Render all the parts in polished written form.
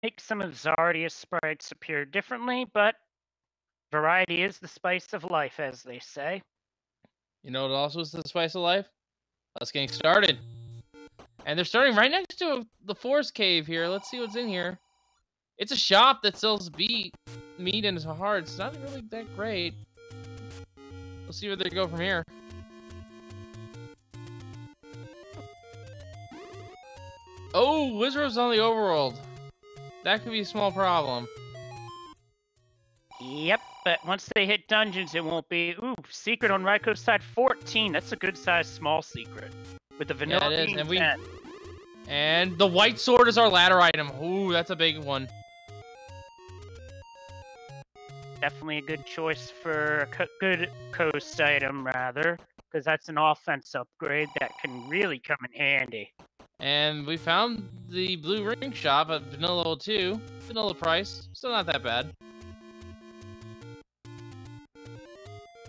Make some of Czardia's sprites appear differently, but variety is the spice of life, as they say. You know what also is the spice of life? Us getting started. And they're starting right next to the forest cave here. Let's see what's in here. It's a shop that sells meat and hearts. It's not really that great. We'll see where they go from here. Oh, Wizard's on the overworld. That could be a small problem. Yep, but once they hit dungeons, it won't be. Ooh, secret on Raikou's side 14. That's a good sized small secret. With the vanilla Yeah, it is. bean And 10. And the white sword is our ladder item. Ooh, that's a big one. Definitely a good choice for a good coast item, rather, because that's an offense upgrade that can really come in handy. And we found the blue ring shop at vanilla level 2. Vanilla price. Still not that bad.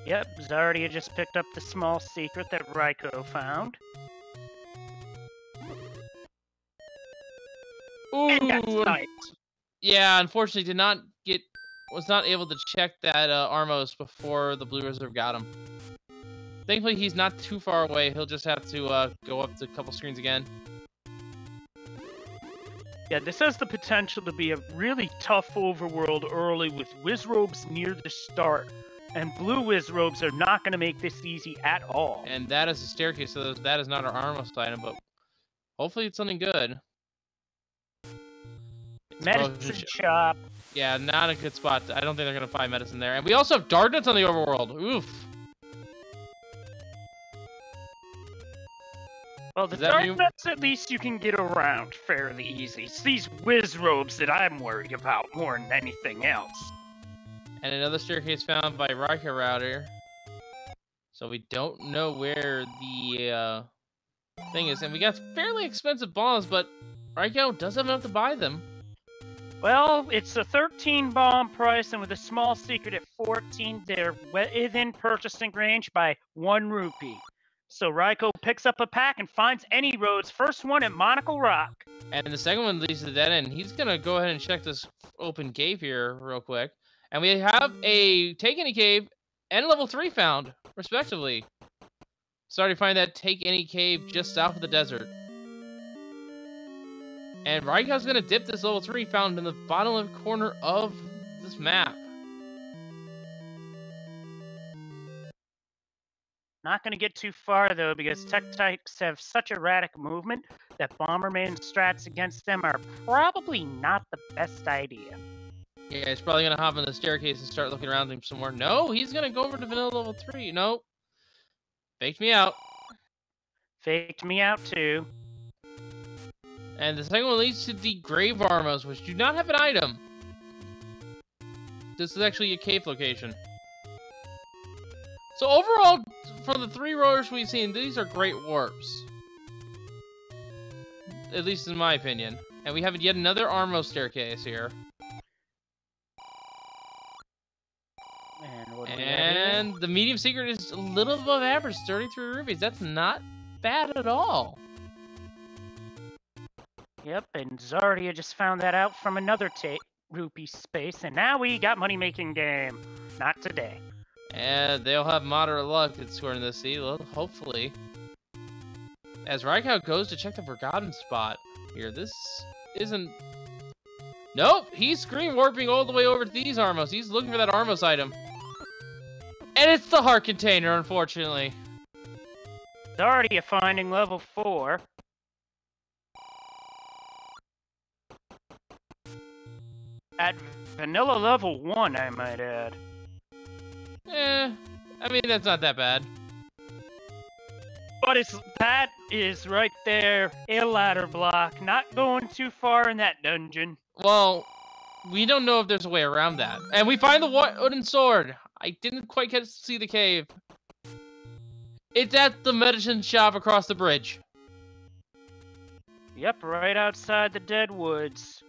Yep, Czardia just picked up the small secret that Raikou found. Ooh, And that's nice. Yeah, unfortunately was not able to check that Armos before the Blue Reserve got him. Thankfully, he's not too far away. He'll just have to go up to a couple screens again. Yeah, this has the potential to be a really tough overworld early with Wizrobes near the start. And blue Wizrobes are not going to make this easy at all. And that is a staircase, so that is not our Armos item, but hopefully it's something good. Medicine shop. Yeah, not a good spot. I don't think they're going to find medicine there. And we also have Darknuts on the overworld. Oof. Well, the Darknuts at least you can get around fairly easy. It's these Wizrobes that I'm worried about more than anything else. And another staircase found by RaikouRider. So we don't know where the thing is. And we got fairly expensive bombs, but Raikou does have enough to buy them. Well, it's a 13 bomb price, and with a small secret at 14, they're within purchasing range by 1 rupee. So Raikou picks up a pack and finds any roads. First one at Monocle Rock. And the second one leads to the dead end. He's going to go ahead and check this open cave here real quick. And we have a Take Any Cave and level 3 found, respectively. Starting to find that Take Any Cave just south of the desert. And Raikou's going to dip this level 3 found in the bottom left corner of this map. Not going to get too far, though, because tech types have such erratic movement that Bomberman strats against them are probably not the best idea. Yeah, he's probably going to hop on the staircase and start looking around him some more. No, he's going to go over to vanilla level 3. Nope. Faked me out. Faked me out, too. And the second one leads to the Grave Armos, which do not have an item. This is actually a cave location. So overall, for the 3 rowers we've seen, these are great warps. At least in my opinion. And we have yet another Armos staircase here. And the medium secret is a little above average, 33 rupees. That's not bad at all. Yep, and Czardia just found that out from another rupee space, and now we got money-making game. Not today. And they'll have moderate luck at scoring this seed, hopefully. As Raikou goes to check the forgotten spot here, this isn't... Nope, he's screen warping all the way over to these Armos. He's looking for that Armos item. And it's the heart container, unfortunately. Czardia finding level 4. At vanilla level 1, I might add. I mean, that's not that bad. But that is right there, a ladder block. Not going too far in that dungeon. Well, we don't know if there's a way around that. And we find the wooden sword. I didn't quite get to see the cave. It's at the medicine shop across the bridge. Yep, right outside the Dead Woods.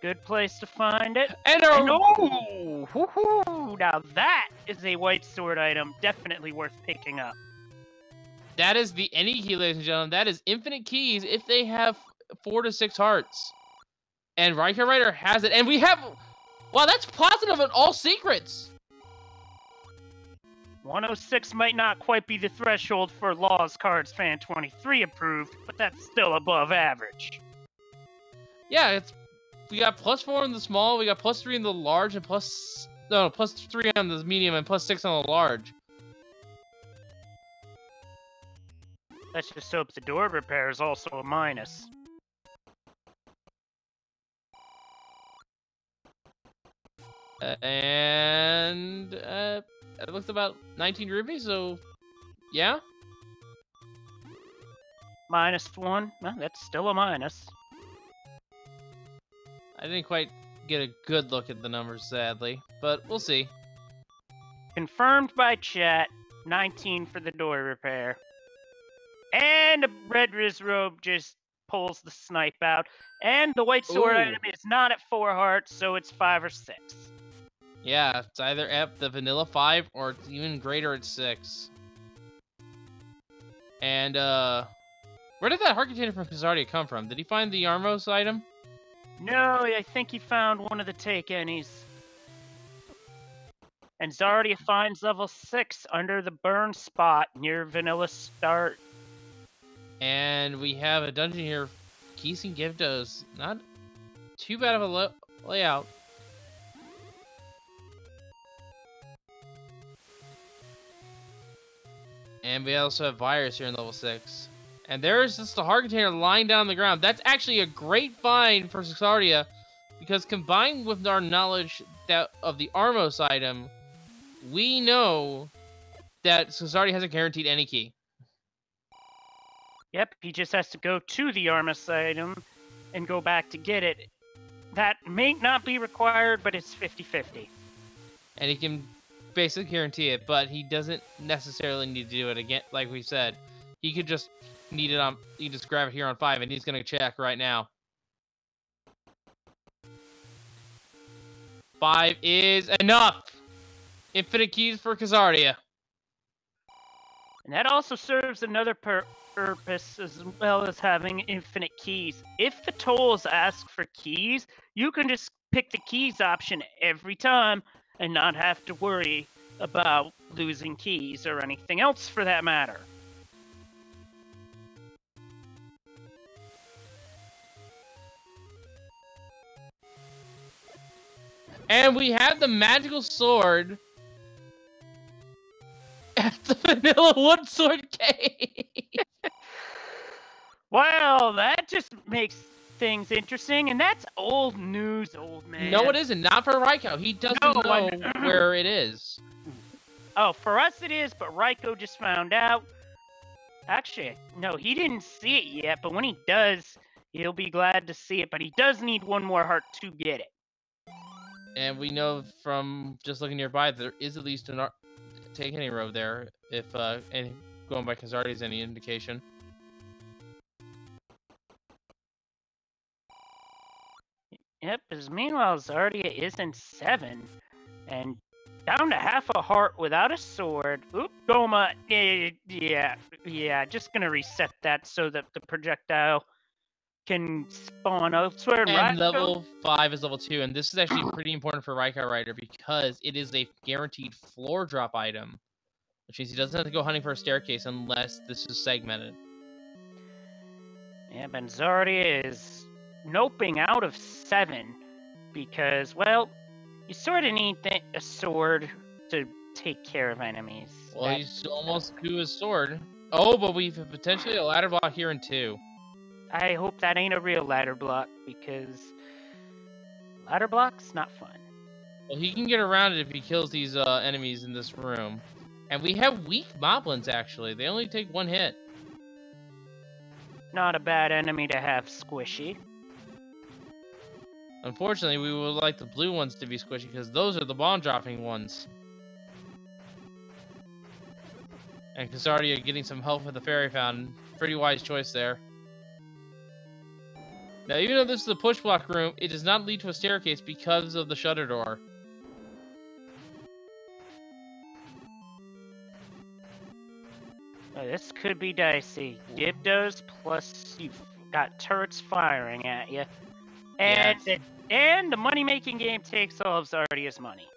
Good place to find it. And oh! Woohoo! Now that is a white sword item. Definitely worth picking up. That is the any key, ladies and gentlemen. That is infinite keys if they have 4 to 6 hearts. And RaikouRider has it, and we have... Wow, that's positive on all secrets! 106 might not quite be the threshold for Laws Cards Fan 23 approved, but that's still above average. Yeah, we got +4 in the small, we got +3 in the large, and +3 on the medium, and +6 on the large. Let's just hope the door repair is also a minus. And it looks about 19 rupees, so yeah. -1? Well, that's still a minus. I didn't quite get a good look at the numbers, sadly, but we'll see. Confirmed by chat, 19 for the door repair. And Red Riz Robe just pulls the snipe out. And the white sword Ooh. item is not at 4 hearts, so it's 5 or 6. Yeah, it's either at the vanilla 5 or it's even greater at 6. And where did that heart container from Czardia come from? Did he find the Armos item? No, I think he found one of the take any's. And Czardia finds level 6 under the burn spot near vanilla start. And we have a dungeon here, Keys and Giftos. Not too bad of a layout. And we also have Virus here in level 6. And there's just a heart container lying down on the ground. That's actually a great find for Czardia, because combined with our knowledge of the Armos item, we know that Czardia hasn't guaranteed any key. Yep, he just has to go to the Armos item and go back to get it. That may not be required, but it's 50-50. And he can basically guarantee it, but he doesn't necessarily need to do it again. Like we said, he could just need it on. He just grab it here on 5, and he's gonna check right now. 5 is enough. Infinite keys for Czardia. And that also serves another purpose as well as having infinite keys. If the tolls ask for keys, you can just pick the keys option every time and not have to worry about losing keys or anything else for that matter. And we have the magical sword at the vanilla wood sword cave. Well, that just makes things interesting, and that's old news, old man. No, it isn't. Not for Raikou. He doesn't know where it is. Oh, for us it is, but Raikou just found out. Actually, no, he didn't see it yet, but when he does, he'll be glad to see it. But he does need one more heart to get it. And we know from just looking nearby, there is at least an take any road there, if and going by Czardia is any indication. Yep, because meanwhile Czardia is in 7, and down to half a heart without a sword. Oop, Goma, yeah, just gonna reset that so that the projectile can spawn elsewhere. And level 5 is level 2, and this is actually pretty important for RaikouRider because it is a guaranteed floor drop item, which means he doesn't have to go hunting for a staircase unless this is segmented. Yeah, but Czardia is noping out of 7 because, well, you sort of need a sword to take care of enemies. Well, he's almost to his sword. Oh, but we've potentially a ladder block here in 2. I hope that ain't a real ladder block, because ladder block's not fun. Well, he can get around it if he kills these enemies in this room. And we have weak moblins, actually. They only take 1 hit. Not a bad enemy to have squishy. Unfortunately, we would like the blue ones to be squishy, because those are the bomb-dropping ones. And Czardia getting some help with the fairy fountain. Pretty wise choice there. Now, even though this is a push block room, it does not lead to a staircase because of the shutter door. This could be dicey. Gibdos plus you've got turrets firing at you. And Yes. the money-making game takes all of Czardia's money.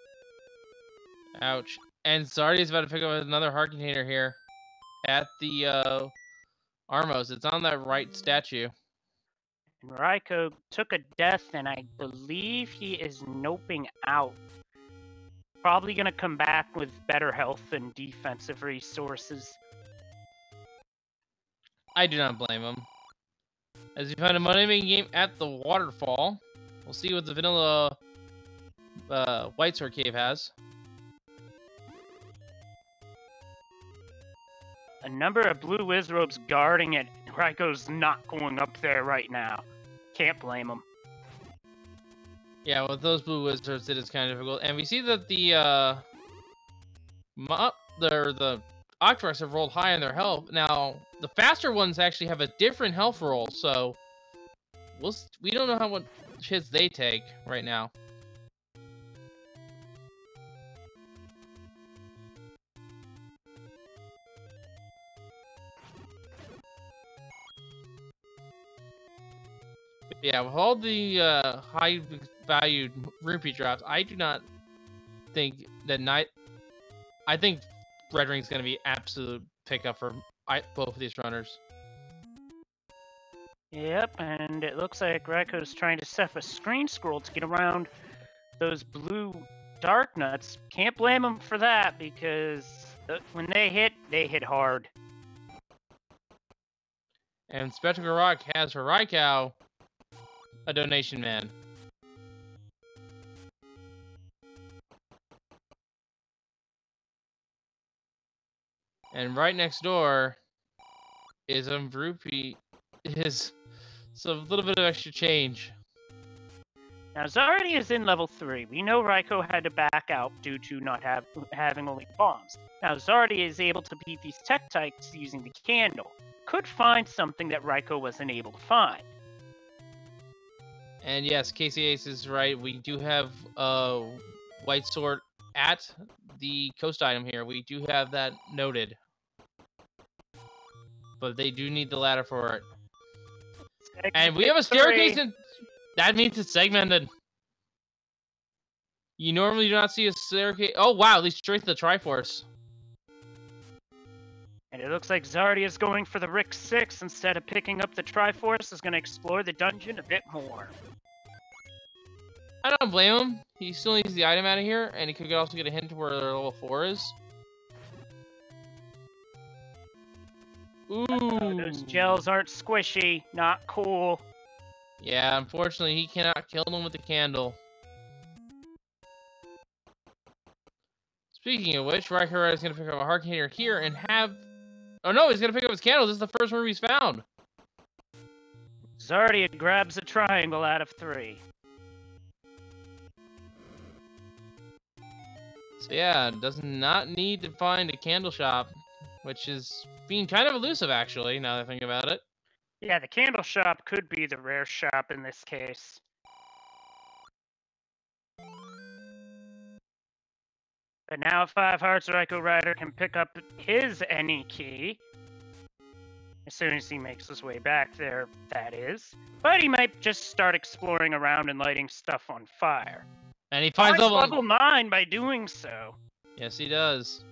Ouch. And Zardia's about to pick up another heart container here at the Armos. It's on that right statue. And Raikou took a death, and I believe he is noping out. Probably going to come back with better health and defensive resources. I do not blame him. As we find a money-making game at the waterfall, we'll see what the vanilla White Sword Cave has. A number of blue Wizrobes guarding it. Raikou's not going up there right now. Can't blame him. Yeah, with those blue wizards, it is kind of difficult. And we see that the Octoroks have rolled high on their health. Now, the faster ones actually have a different health roll, so we don't know how much hits they take right now. Yeah, with all the high-valued rupee drops, I do not think that I think Red Ring's going to be absolute pickup for both of these runners. Yep, and it looks like Raikou's trying to set a screen scroll to get around those blue dark nuts. Can't blame him for that, because when they hit hard. And Spectacle Rock has for Raikou a donation man. And right next door is a rupee. Is so a little bit of extra change. Now Czardia is in level 3. We know Raikou had to back out due to not having only bombs. Now Czardia is able to beat these tech types using the candle. Could find something that Raikou wasn't able to find. And yes, Casey Ace is right. We do have a White Sword at the coast item here. We do have that noted. But they do need the ladder for it. And we have a staircase, and that means it's segmented. You normally do not see a staircase. Oh, wow, at least straight to the Triforce. And it looks like Czardia is going for the Rick 6 instead of picking up the Triforce. Is going to explore the dungeon a bit more. I don't blame him. He still needs the item out of here, and he could also get a hint to where level 4 is. Ooh. Those gels aren't squishy. Not cool. Yeah, unfortunately, he cannot kill them with the candle. Speaking of which, RaikouRider is going to pick up a heart container here and have... Oh no, he's going to pick up his candle. This is the first one he's found. Czardia grabs a triangle out of 3. So yeah, does not need to find a candle shop, which is being kind of elusive actually, now that I think about it. Yeah, the candle shop could be the rare shop in this case. But now 5 hearts, RaikouRider can pick up his any key. As soon as he makes his way back there, that is. But he might just start exploring around and lighting stuff on fire. And he finds level 9 by doing so. Yes, he does.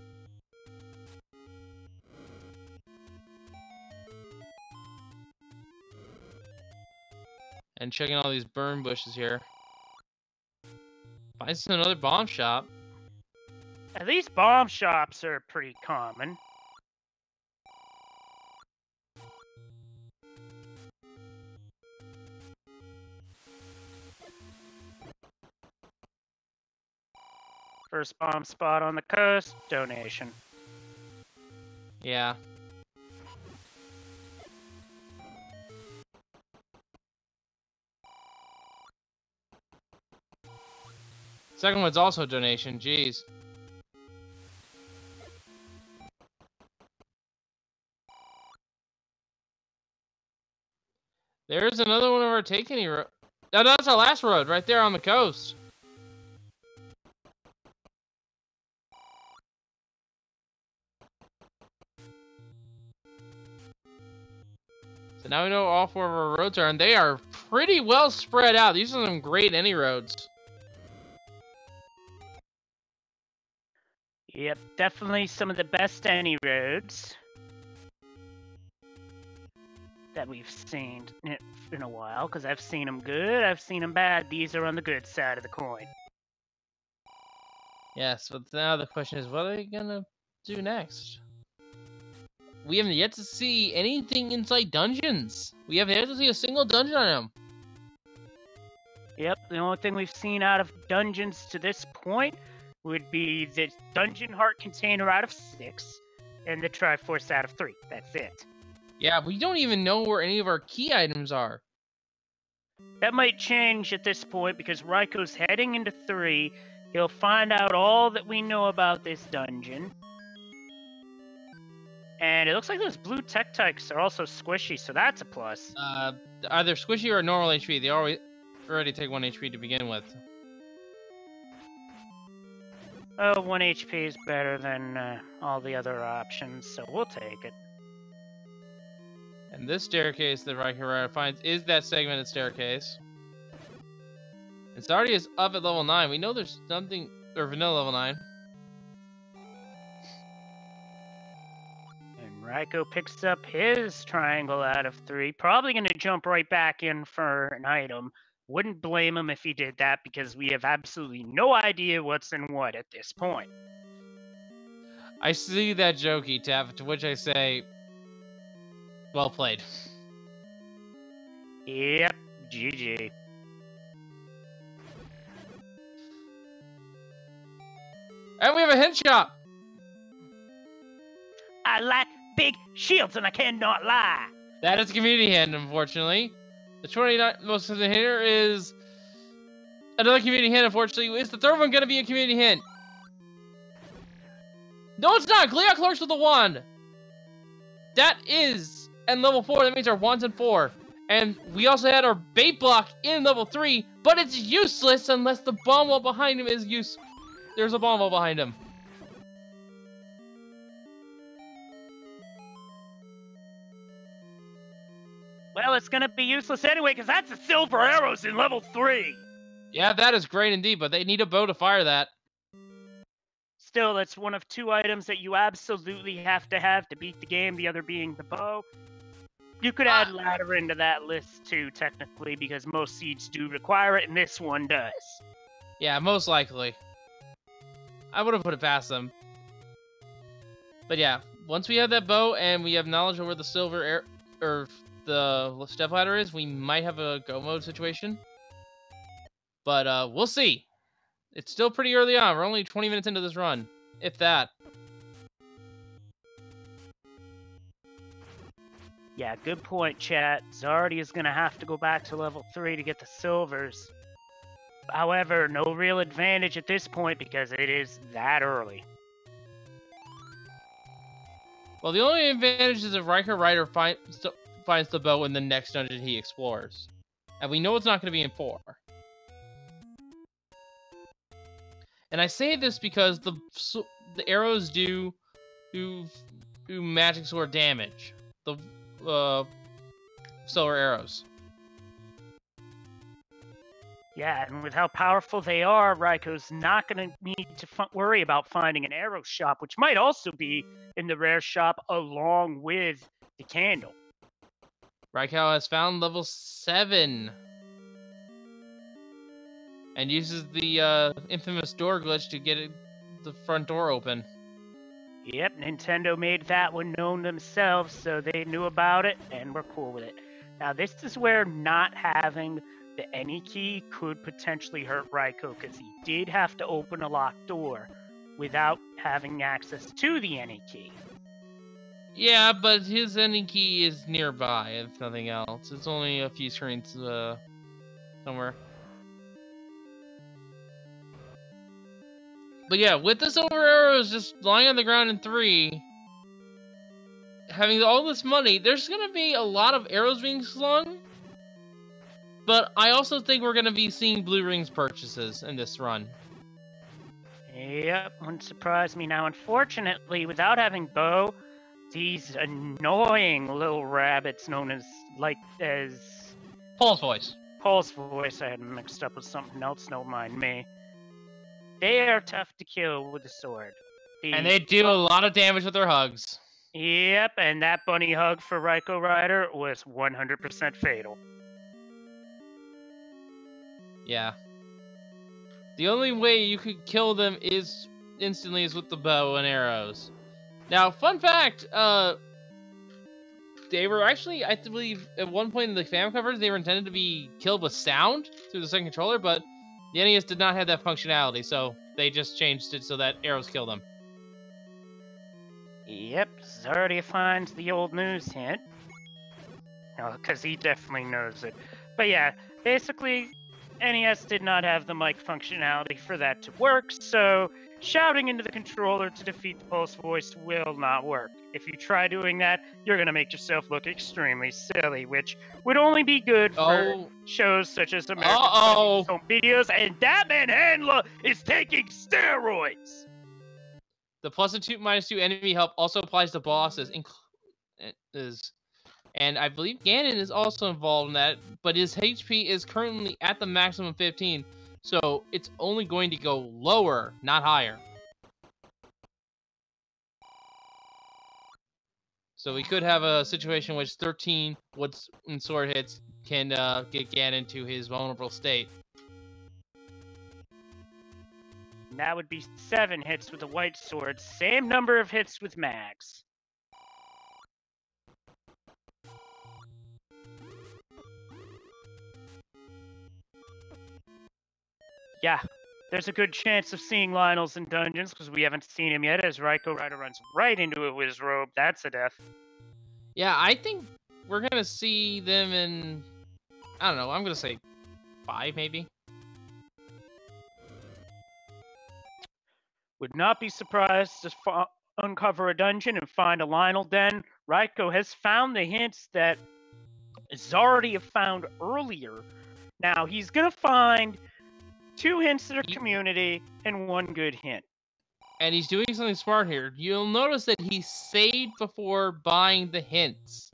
And checking all these burn bushes here. Finds another bomb shop. These bomb shops are pretty common. First bomb spot on the coast, donation. Yeah. Second one's also a donation, jeez. There's another one of our Take-Any road. No, that's our last road, right there on the coast. So now we know all 4 of our roads are, and they are pretty well spread out. These are some great any roads. Yep, definitely some of the best any roads that we've seen in a while, because I've seen them good, I've seen them bad. These are on the good side of the coin. Yes, but now the question is, what are they gonna do next? We haven't yet to see anything inside dungeons. We haven't yet to see a single dungeon on them. Yep, the only thing we've seen out of dungeons to this point would be the dungeon heart container out of 6 and the Triforce out of 3. That's it. Yeah, we don't even know where any of our key items are. That might change at this point because Raikou's heading into 3. He'll find out all that we know about this dungeon. And it looks like those blue Tektites are also squishy, so that's a plus. Either squishy or normal HP. They already take 1 HP to begin with. Oh, 1 HP is better than all the other options, so we'll take it. And this staircase that RaikouRider finds is that segmented staircase. And Czardia is up at level 9. We know there's something... Or vanilla level 9. And Raikou picks up his triangle out of 3. Probably going to jump right back in for an item. Wouldn't blame him if he did that because we have absolutely no idea what's in what at this point. I see that jokey tap, to which I say... Well played. Yep, GG. And we have a hint shop! I like big shields and I cannot lie. That is a community hint, unfortunately. The 29th most of the hinter is another community hint, unfortunately. Is the third one going to be a community hint? No, it's not! Gleeok clerks with a wand! That is, and level 4, that means our wand's in 4. And we also had our bait block in level 3, but it's useless unless the bomb wall behind him is used. There's a bomb wall behind him. Well, it's going to be useless anyway, because that's the silver arrows in level 3. Yeah, that is great indeed, but they need a bow to fire that. Still, that's one of 2 items that you absolutely have to beat the game, the other being the bow. You could add ladder into that list too, technically, because most seeds do require it, and this one does. Yeah, most likely. I would have put it past them. But yeah, once we have that bow and we have knowledge of where the silver or the step ladder is, we might have a go mode situation. But we'll see. It's still pretty early on. We're only 20 minutes into this run, if that. Yeah, good point, chat. Czardia is going to have to go back to level 3 to get the silvers. However, no real advantage at this point because it is that early. Well, the only advantage is if RaikouRider finds the bow in the next dungeon he explores. And we know it's not going to be in 4. And I say this because the arrows do magic sword damage. The silver arrows. Yeah, and with how powerful they are, Raikou's not going to need to worry about finding an arrow shop, which might also be in the rare shop along with the candle. Raikou has found level 7. And uses the infamous door glitch to get the front door open. Yep, Nintendo made that one known themselves, so they knew about it, and we're cool with it. Now, this is where not having the any key could potentially hurt Raikou, because he did have to open a locked door without having access to the any key. Yeah, but his any key is nearby, if nothing else. It's only a few screens somewhere. But yeah, with the silver arrows just lying on the ground in 3, having all this money, there's going to be a lot of arrows being slung. But I also think we're going to be seeing blue rings purchases in this run. Yep, wouldn't surprise me. Now, unfortunately, without having bow, these annoying little rabbits known as Paul's voice. Paul's voice I had mixed up with something else, don't mind me. They are tough to kill with the sword. And they do a lot of damage with their hugs. Yep, and that bunny hug for RaikouRider was 100% fatal. Yeah. The only way you could kill them instantly is with the bow and arrows. Now, fun fact, they were actually, I believe, at one point in the Famicom covers, they were intended to be killed with sound through the second controller, but the NES did not have that functionality, so they just changed it so that arrows kill them. Yep, Czardia finds the old news hint. Because he definitely knows it. But yeah, basically, NES did not have the mic functionality for that to work, so shouting into the controller to defeat the Pulse voice will not work. If you try doing that, you're going to make yourself look extremely silly, which would only be good for shows such as American Home Videos, and that man Handler is taking steroids! The +2, -2 enemy help also applies to bosses, and I believe Ganon is also involved in that, but his HP is currently at the maximum 15, so it's only going to go lower, not higher. So we could have a situation in which 13 when sword hits can get Ganon to his vulnerable state. That would be 7 hits with the white sword, same number of hits with mags. Yeah, there's a good chance of seeing Lionel's in dungeons, because we haven't seen him yet, as RaikouRider runs right into it with his robe. That's a death. Yeah, I think we're going to see them in, I don't know, I'm going to say 5, maybe? Would not be surprised to uncover a dungeon and find a Lionel den. Raikou has found the hints that Czardia have found earlier. Now, he's going to find 2 hints that are community and 1 good hint. And he's doing something smart here. You'll notice that he saved before buying the hints.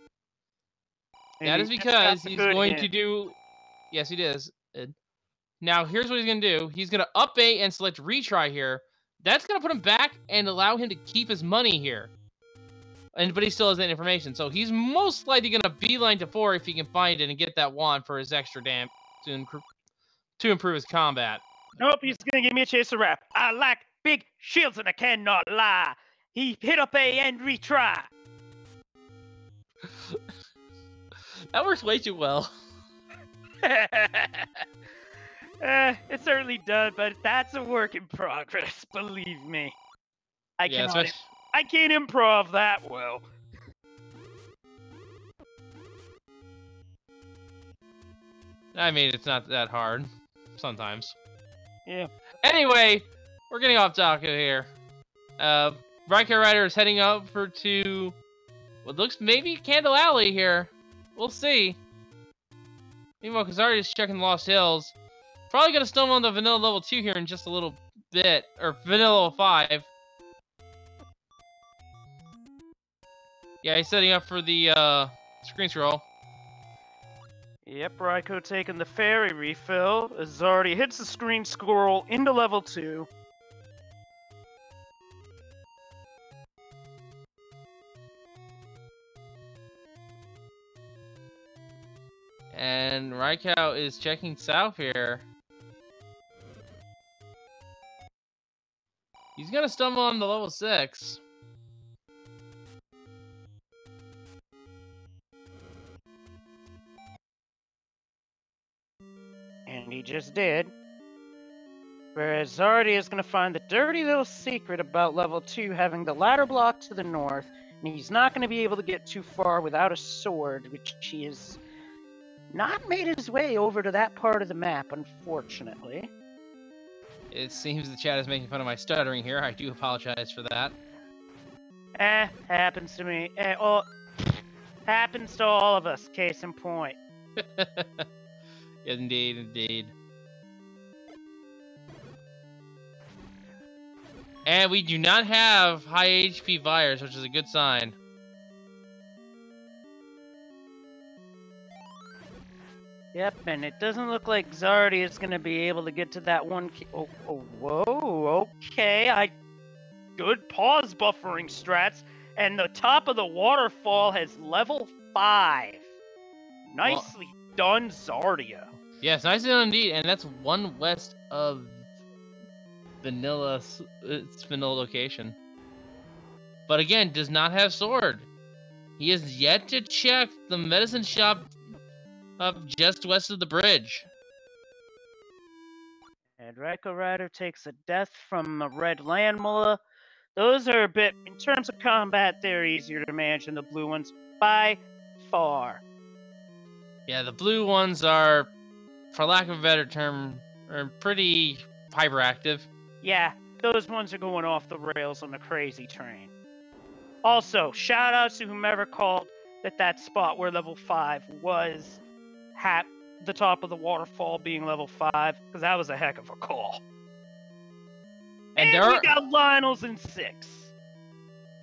And that is because he's going to do... Yes, he does. Now, here's what he's going to do. He's going to up A and select retry here. That's going to put him back and allow him to keep his money here. But he still has that information. So he's most likely going to beeline to 4 if he can find it and get that wand for his extra damn to improve his combat. Nope, he's going to give me a chance to rap. I like big shields and I cannot lie. He hit up A and retry. That works way too well. It certainly does, but that's a work in progress, believe me. I can't improv that well. I mean, it's not that hard. Sometimes. Yeah. Anyway, we're getting off topic here. RaikouRider is heading up to what looks maybe Candle Alley here. We'll see. Meanwhile, Czardia is checking Lost Hills. Probably gonna stumble on the vanilla level 2 here in just a little bit, or vanilla level 5. Yeah, he's setting up for the screen scroll. Yep, Raikou taking the fairy refill. Czardia hits the screen scroll into level 2. And Raikou is checking south here. He's gonna stumble on the level 6. And he just did. Whereas Czardia is going to find the dirty little secret about level 2 having the ladder block to the north, and he's not going to be able to get too far without a sword, which he has not made his way over to that part of the map, unfortunately. It seems the chat is making fun of my stuttering here. I do apologize for that. Happens to me. Happens to all of us, case in point. Indeed, indeed. And we do not have high HP virus, which is a good sign. Yep, and it doesn't look like Czardia is gonna be able to get to that one. Whoa, okay. Good pause buffering strats, and the top of the waterfall has level 5. Nicely done, Czardia. Yes, nicely done indeed, and that's one west of its vanilla location. But again, does not have sword. He has yet to check the medicine shop up just west of the bridge. And RaikouRider takes a death from a red landmula. Those are a bit, in terms of combat, they're easier to manage than the blue ones by far. Yeah, the blue ones are, for lack of a better term, are pretty hyperactive. Yeah, those ones are going off the rails on the crazy train. Also, shout out to whomever called that spot where level 5 was the top of the waterfall being level 5, because that was a heck of a call. And we got Lionel's in 6.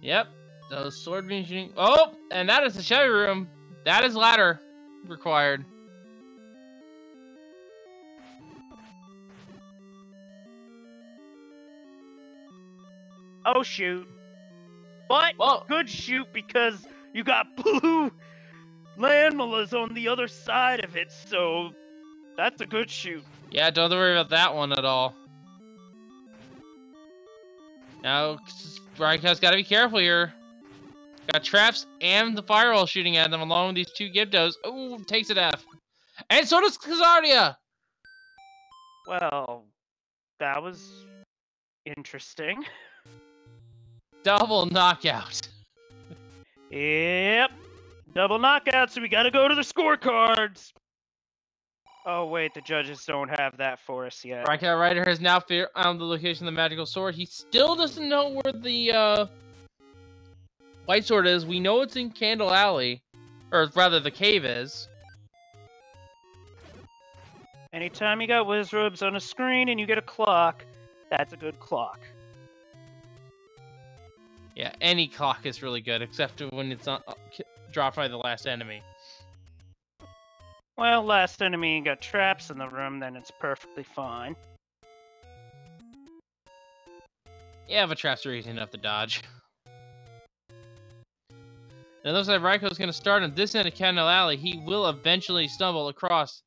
Yep, those sword beam shooting. Oh, and that is the Chevy room. That is ladder required. Oh shoot. But good shoot, because you got blue landmulas on the other side of it, so that's a good shoot. Yeah, don't worry about that one at all. Now, Raikou's got to be careful here. Got traps and the firewall shooting at them along with these two Gyptos. Ooh, takes an F. And so does Czardia! Well, that was interesting. Double knockout. Yep. Double knockout, so we gotta go to the scorecards. Oh wait, the judges don't have that for us yet. RaikouRider has now found the location of the magical sword. He still doesn't know where the white sword is. We know it's in Candle Alley. Or rather, the cave is. Anytime you got Wizrobes on a screen and you get a clock, that's a good clock. Yeah, any clock is really good, except when it's not dropped by the last enemy. Well, last enemy got traps in the room, then it's perfectly fine. Yeah, but traps are easy enough to dodge. And it looks like Raikou's going to start on this end of Candle Alley. He will eventually stumble across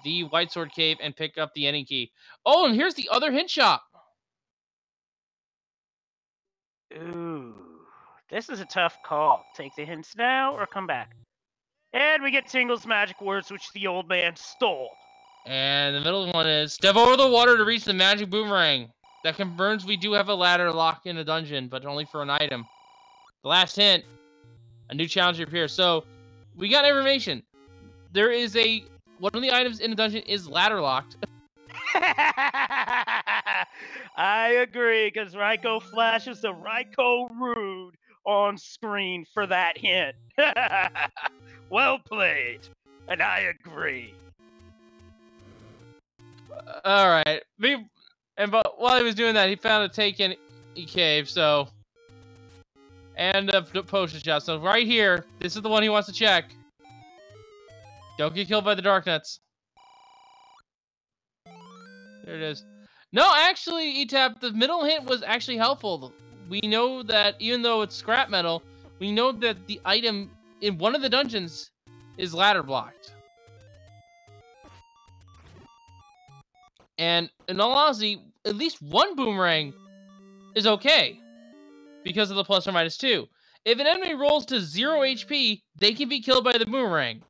the White Sword Cave and pick up the ending key. Oh, and here's the other hint shop. Ooh, this is a tough call. Take the hints now or come back. And we get Tingle's magic words, which the old man stole. And the middle one is, step over the water to reach the magic boomerang. That confirms we do have a ladder lock in a dungeon, but only for an item. The last hint, a new challenge appears. So, we got information. There is one of the items in the dungeon is ladder locked. I agree, because Raikou flashes the RaikouRider on screen for that hint. Well played, and I agree. All right, but while he was doing that, he found a taken cave. So, and a potion shop. So right here, this is the one he wants to check. Don't get killed by the dark nuts. There it is. No, actually, Etap, the middle hint was actually helpful. We know that even though it's scrap metal, we know that the item in one of the dungeons is ladder blocked. And in all honesty, at least one boomerang is okay because of the plus or minus 2. If an enemy rolls to 0 HP, they can be killed by the boomerang.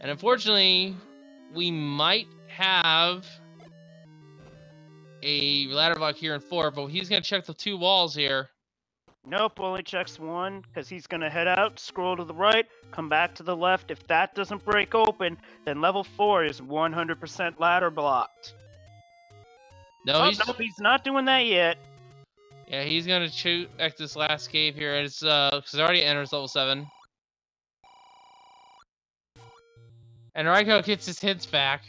And unfortunately, we might have a ladder block here in 4, but he's going to check the 2 walls here. Nope, only checks 1, because he's going to head out, scroll to the right, come back to the left. If that doesn't break open, then level 4 is 100% ladder blocked. No, nope, he's not doing that yet. Yeah, he's going to check this last cave here. It's because it already enters level 7. And Raikou gets his hints back.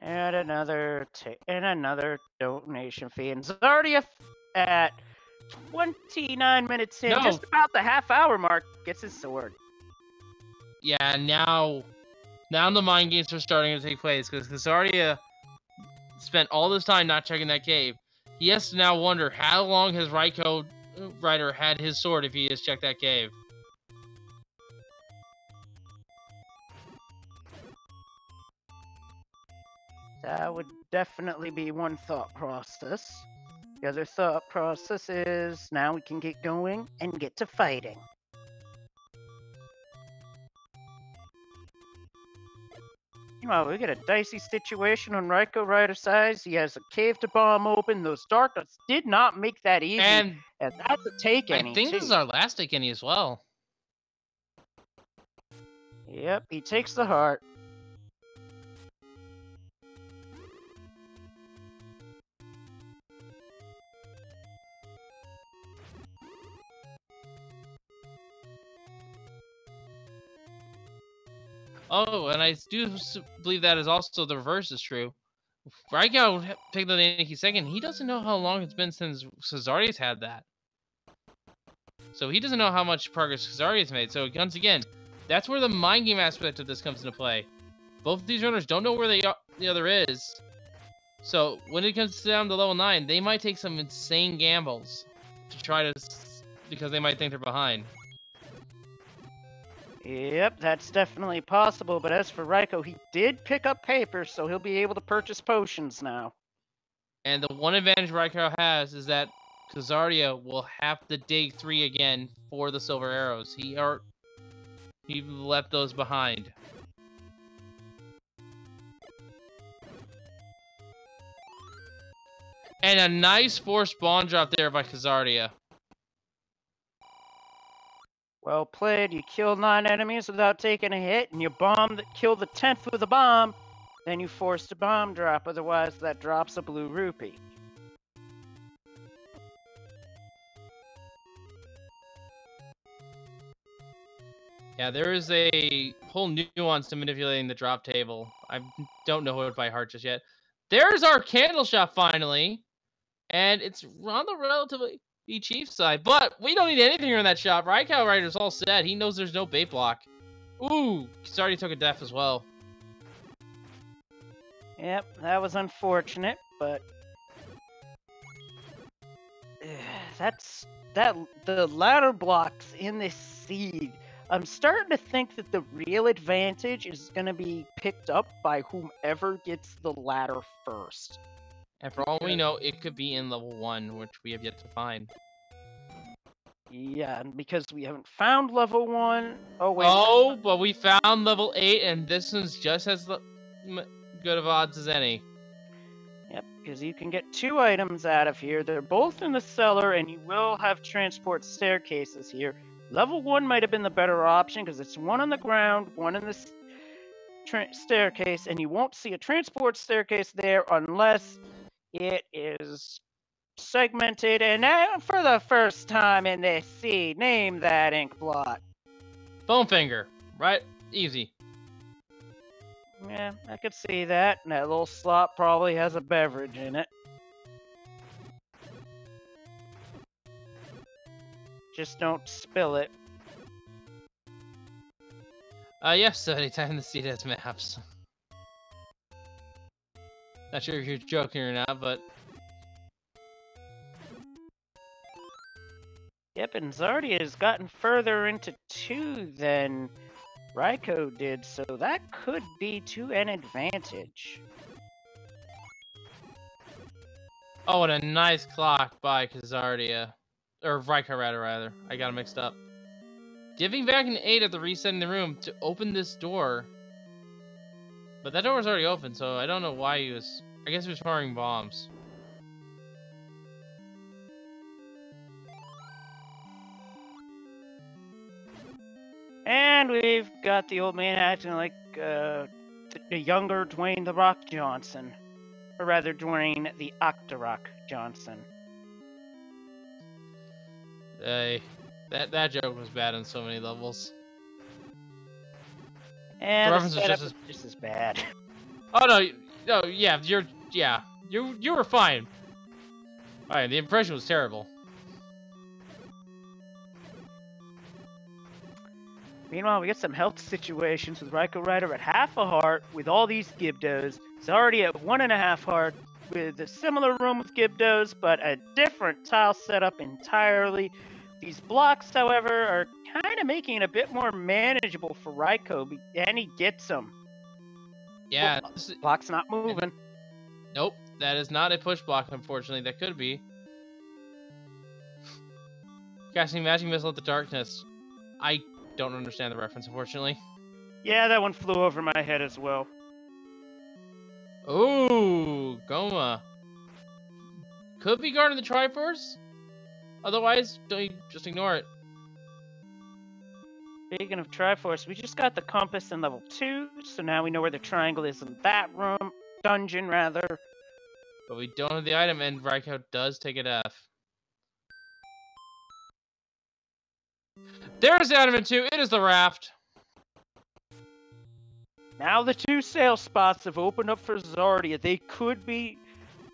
And another donation fee. And Czardia at 29 minutes in, No. just about the half-hour mark, gets his sword. Yeah, now the mind games are starting to take place because Czardia spent all this time not checking that cave. He has to now wonder how long has RaikouRider had his sword if he has checked that cave. That would definitely be one thought process. The other thought process is now we can get going and get to fighting. Meanwhile, we get a dicey situation on RaikouRider's side. He has a cave to bomb open. Those darkness did not make that easy. And that's a take any. I think this is our last take any as well. Yep, he takes the heart. Oh, and I do believe that is also the reverse is true. Raikou picked the Yankee second. He doesn't know how long it's been since Czardia's had that. So he doesn't know how much progress Czardia's made. So once again, that's where the mind game aspect of this comes into play. Both of these runners don't know where the other is. So when it comes down to level 9, they might take some insane gambles to try to, because they might think they're behind. Yep, that's definitely possible, but as for Raikou, he did pick up paper, so he'll be able to purchase potions now. And the one advantage Raikou has is that Czardia will have to dig 3 again for the silver arrows. He left those behind. And a nice forced bomb drop there by Czardia. Well played. You kill 9 enemies without taking a hit, and you kill the 10th with a bomb. Then you force a bomb drop, otherwise that drops a blue rupee. Yeah, there is a whole nuance to manipulating the drop table. I don't know it by heart just yet. There's our candle shop finally. And it's on the relatively cheap side, but we don't need anything in that shop. RaikouRider's all set. He knows there's no bait block. Ooh, Czardia took a death as well. Yep, that was unfortunate, but the ladder blocks in this seed. I'm starting to think that the real advantage is going to be picked up by whomever gets the ladder first. And for all we know, it could be in level 1, which we have yet to find. Yeah, and because we haven't found level 1... Oh, wait. Oh, but we found level 8, and this one's just as good of odds as any. Yep, because you can get 2 items out of here. They're both in the cellar, and you will have transport staircases here. Level 1 might have been the better option, because it's 1 on the ground, 1 in the staircase, and you won't see a transport staircase there unless it is segmented. And for the first time in this seed, name that ink blot. Bone finger, right? Easy. Yeah, I could see that. And that little slot probably has a beverage in it. Just don't spill it. Yes, anytime the seed has maps. Not sure if you're joking or not, but... Yep, and Czardia has gotten further into 2 than Raikou did, so that could be to an advantage. Oh, and a nice clock by Czardia. Or RaikouRider, rather. I got it mixed up. Giving back an 8 after resetting the room to open this door. But that door was already open, so I don't know why he was... I guess he was firing bombs. And we've got the old man acting like the younger Dwayne "The Rock" Johnson. Or rather, Dwayne "The Octorock" Johnson. Hey, that joke was bad on so many levels. And the reference is just as bad. Oh no, Oh yeah, you were fine. All right, the impression was terrible. Meanwhile, we get some health situations with RaikouRider at half a heart with all these Gibdos. It's already at 1.5 heart with a similar room with Gibdos, but a different tile setup entirely. These blocks, however, are kind of making it a bit more manageable for Raikou, and he gets them. Yeah. Block's not moving. Nope, that is not a push block, unfortunately. That could be. Casting Magic Missile at the darkness. I don't understand the reference, unfortunately. Yeah, that one flew over my head as well. Ooh, Goma. Could be guarding the Triforce. Otherwise, don't just ignore it. Speaking of Triforce, we just got the compass in level 2, so now we know where the triangle is in that room. Dungeon, rather. But we don't have the item, and Raikou does take an F. There's the item in 2. It is the raft. Now the 2 sail spots have opened up for Czardia. They could be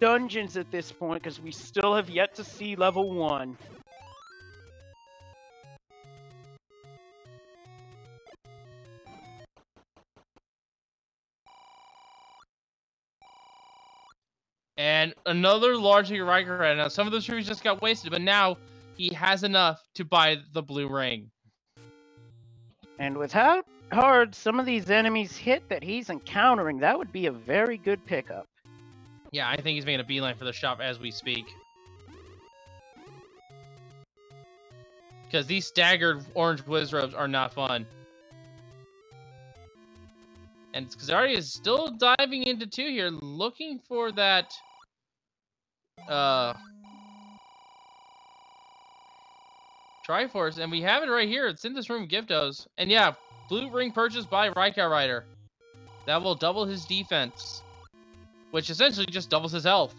dungeons at this point, because we still have yet to see level 1. And another large Raikou right now. Some of those rubies just got wasted, but now he has enough to buy the blue ring. And with how hard some of these enemies hit that he's encountering, that would be a very good pickup. Yeah, I think he's making a beeline for the shop as we speak. Because these staggered orange Wizzrobes are not fun. And Czardia is still diving into 2 here, looking for that Triforce, and we have it right here. It's in this room, Giftos. And yeah, blue ring purchased by RaikouRider. That will double his defense, which essentially just doubles his health.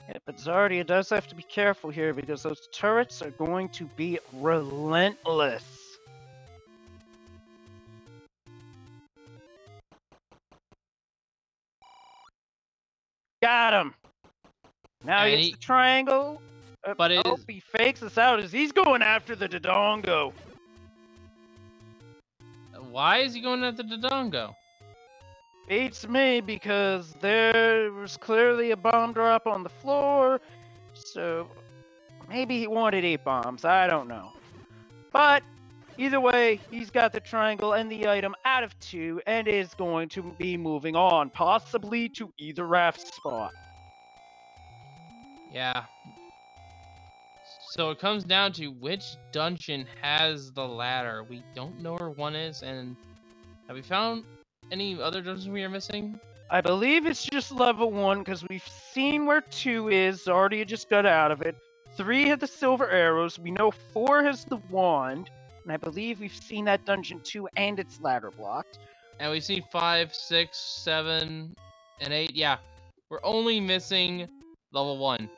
Yeah, but Czardia does have to be careful here because those turrets are going to be relentless. Got him! Now he hits the triangle, but he fakes us out as he's going after the Dodongo. Why is he going after the Dodongo? Beats me because there was clearly a bomb drop on the floor, so maybe he wanted 8 bombs, I don't know. But either way, he's got the triangle and the item out of 2 and is going to be moving on, possibly to either raft spot. Yeah. So it comes down to which dungeon has the ladder. We don't know where one is, and have we found any other dungeons we are missing? I believe it's just level 1 because we've seen where 2 is. Czardia just got out of it. 3 had the silver arrows. We know 4 has the wand. And I believe we've seen that dungeon 2 and its ladder blocked. And we've seen 5, 6, 7, and 8. Yeah, we're only missing level 1.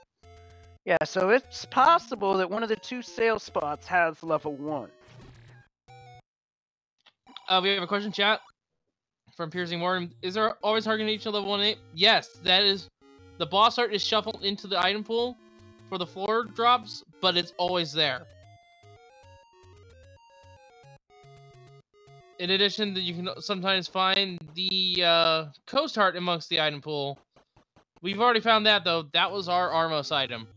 Yeah, so it's possible that one of the 2 sail spots has level 1. We have a question, chat, from Piercing Morgan. Is there always targeting each level 1 and 8? Yes, that is. The boss art is shuffled into the item pool for the floor drops, but it's always there. In addition, you can sometimes find the coast heart amongst the item pool. We've already found that, though. That was our Armos item.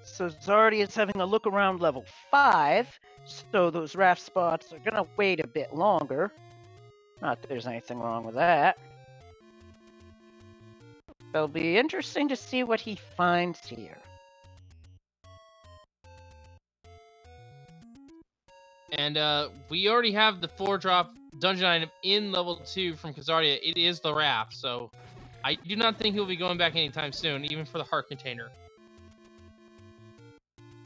So Czardia is having a look around level 5, so those raft spots are going to wait a bit longer. Not that there's anything wrong with that. It'll be interesting to see what he finds here. And we already have the 4-drop dungeon item in level 2 from Czardia. It is the raft, so I do not think he'll be going back anytime soon, even for the heart container.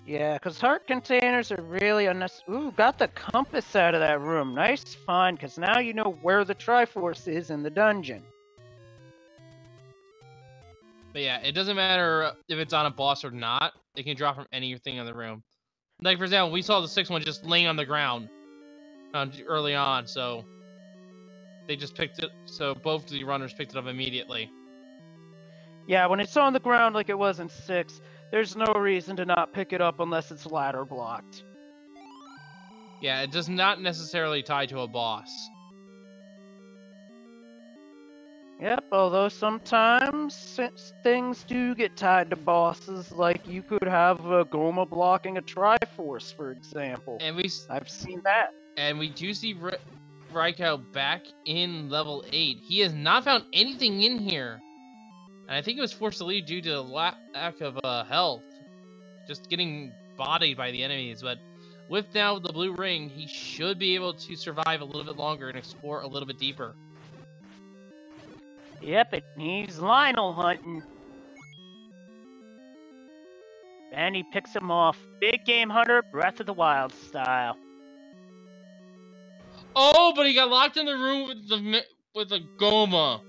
Yeah, because heart containers are really unnecessary. Ooh, got the compass out of that room. Nice find, because now you know where the Triforce is in the dungeon. But yeah, it doesn't matter if it's on a boss or not. It can drop from anything in the room. Like, for example, we saw the 6th one just laying on the ground early on, so they just picked it. So both the runners picked it up immediately. Yeah, when it's on the ground like it was in 6, there's no reason to not pick it up unless it's ladder blocked. Yeah, it does not necessarily tie to a boss. Yep, although sometimes things do get tied to bosses, like you could have a Goma blocking a Triforce, for example. And I've seen that. And we do see Raikou back in level 8. He has not found anything in here. And I think it was forced to leave due to the lack of health. Just getting bodied by the enemies. But with now the blue ring, he should be able to survive a little bit longer and explore a little bit deeper. Yep, he's Lionel hunting. And he picks him off. Big game hunter, Breath of the Wild style. Oh, but he got locked in the room with the Goma.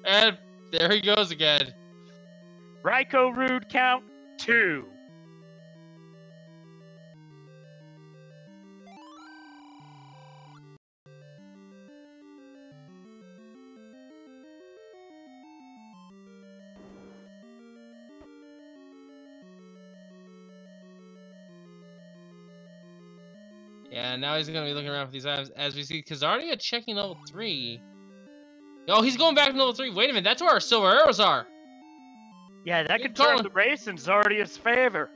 And there he goes again. Raikou Rude count 2. Yeah, now he's gonna be looking around for these items as we see Czardia checking level 3. Oh, he's going back to level 3. Wait a minute, that's where our silver arrows are. Yeah, that could turn the race in Czardia's favor.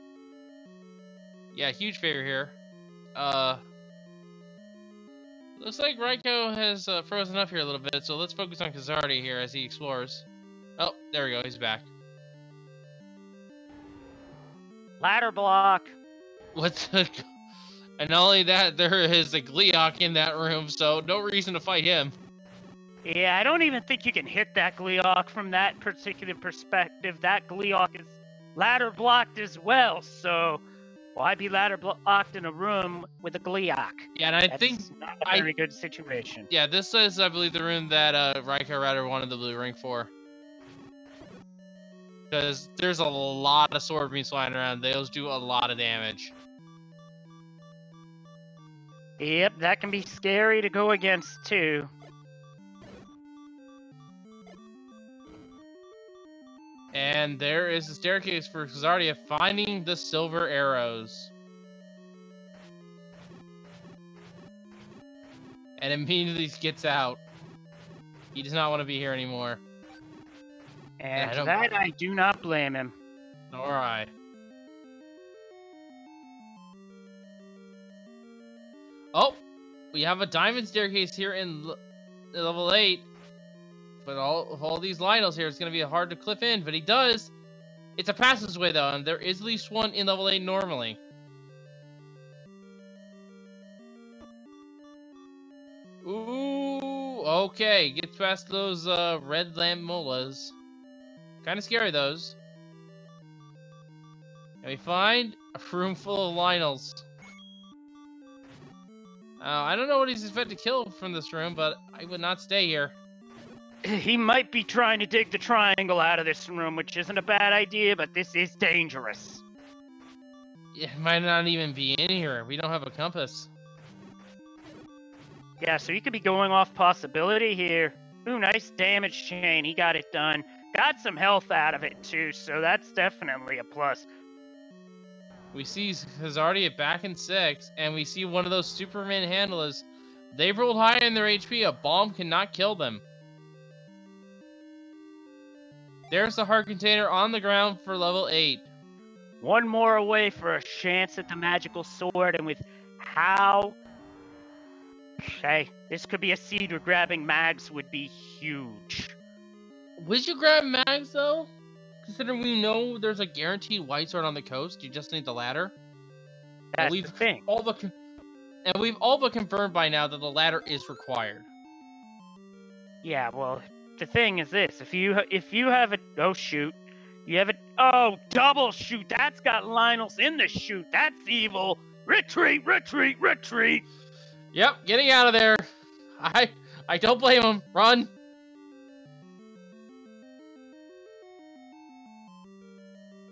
Yeah, huge favor here. Looks like Raikou has frozen up here a little bit, so let's focus on Czardia here as he explores. Oh, there we go, he's back. Ladder block. What's the... And not only that, there is a Gleeok in that room, so no reason to fight him. Yeah, I don't even think you can hit that Gleeok from that particular perspective. That Gleeok is ladder blocked as well, so why be ladder blocked in a room with a Gleeok? Yeah, and I That's think not a very good situation. Yeah, this is, I believe, the room that RaikouRider wanted the blue ring for. Because there's a lot of sword beams flying around. Those do a lot of damage. Yep, that can be scary to go against, too. And there is a staircase for Czardia finding the silver arrows. And immediately gets out. He does not want to be here anymore. And for that, I do not blame him. Alright. Oh! We have a diamond staircase here in level 8. But all these Lionels here, it's going to be hard to cliff in, but he does. It's a passageway, though, and there is at least one in level 8 normally. Ooh, okay. Gets past those red lamp molas. Kind of scary, those. And we find a room full of Lionels. I don't know what he's expected to kill from this room, but I would not stay here. He might be trying to dig the triangle out of this room, which isn't a bad idea, but this is dangerous. It might not even be in here. We don't have a compass. Yeah, so he could be going off possibility here. Ooh, nice damage chain. He got it done. Got some health out of it, too, so that's definitely a plus. We see Czardia back in 6, and we see one of those Superman handlers. They've rolled high in their HP. A bomb cannot kill them. There's the heart container on the ground for level 8. One more away for a chance at the magical sword, and with how... Hey, this could be a seed where grabbing mags would be huge. Would you grab mags, though? Considering we know there's a guaranteed white sword on the coast, you just need the ladder. That's the thing. And we've all but confirmed by now that the ladder is required. Yeah, well, the thing is this: if you have a double shoot. That's got Lionels in the shoot. That's evil. Retreat, retreat, retreat. Yep, getting out of there. I don't blame him. Run.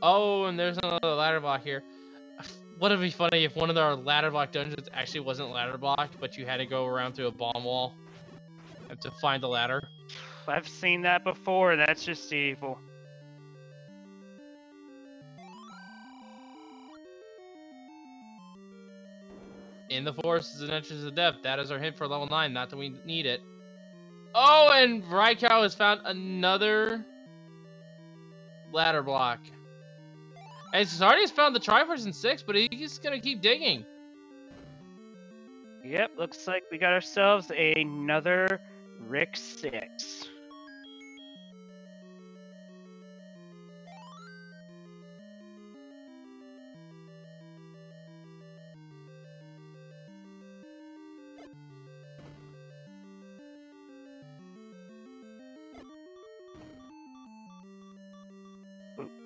Oh, and there's another ladder block here. Wouldn't it be funny if one of our ladder block dungeons actually wasn't ladder blocked, but you had to go around through a bomb wall to find the ladder? I've seen that before. That's just evil. In the forest is an entrance to depth. That is our hint for level 9. Not that we need it. Oh, and Raikou has found another ladder block. And Czardia's found the Triforce in 6, but he's just gonna keep digging. Yep, looks like we got ourselves another Rick 6.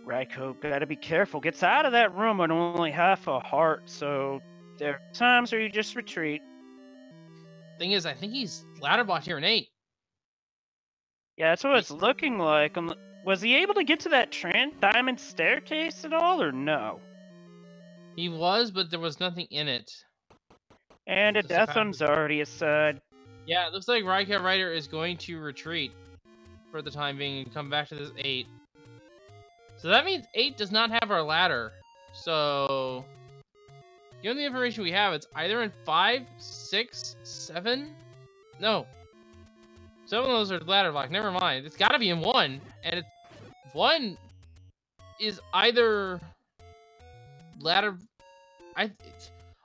Raikou, gotta be careful. Gets out of that room on only half a heart, so there are times where you just retreat. Thing is, I think he's ladder blocked here in 8. Yeah, that's what it's looking like. Was he able to get to that diamond staircase at all, or no? He was, but there was nothing in it. And a death on Czardia side. Yeah, it looks like RaikouRider is going to retreat for the time being and come back to this 8. So that means 8 does not have our ladder. So, given the information we have, it's either in 5, 6, 7. No. 7 of those are ladder block. Never mind. It's got to be in 1. And 1 is either ladder...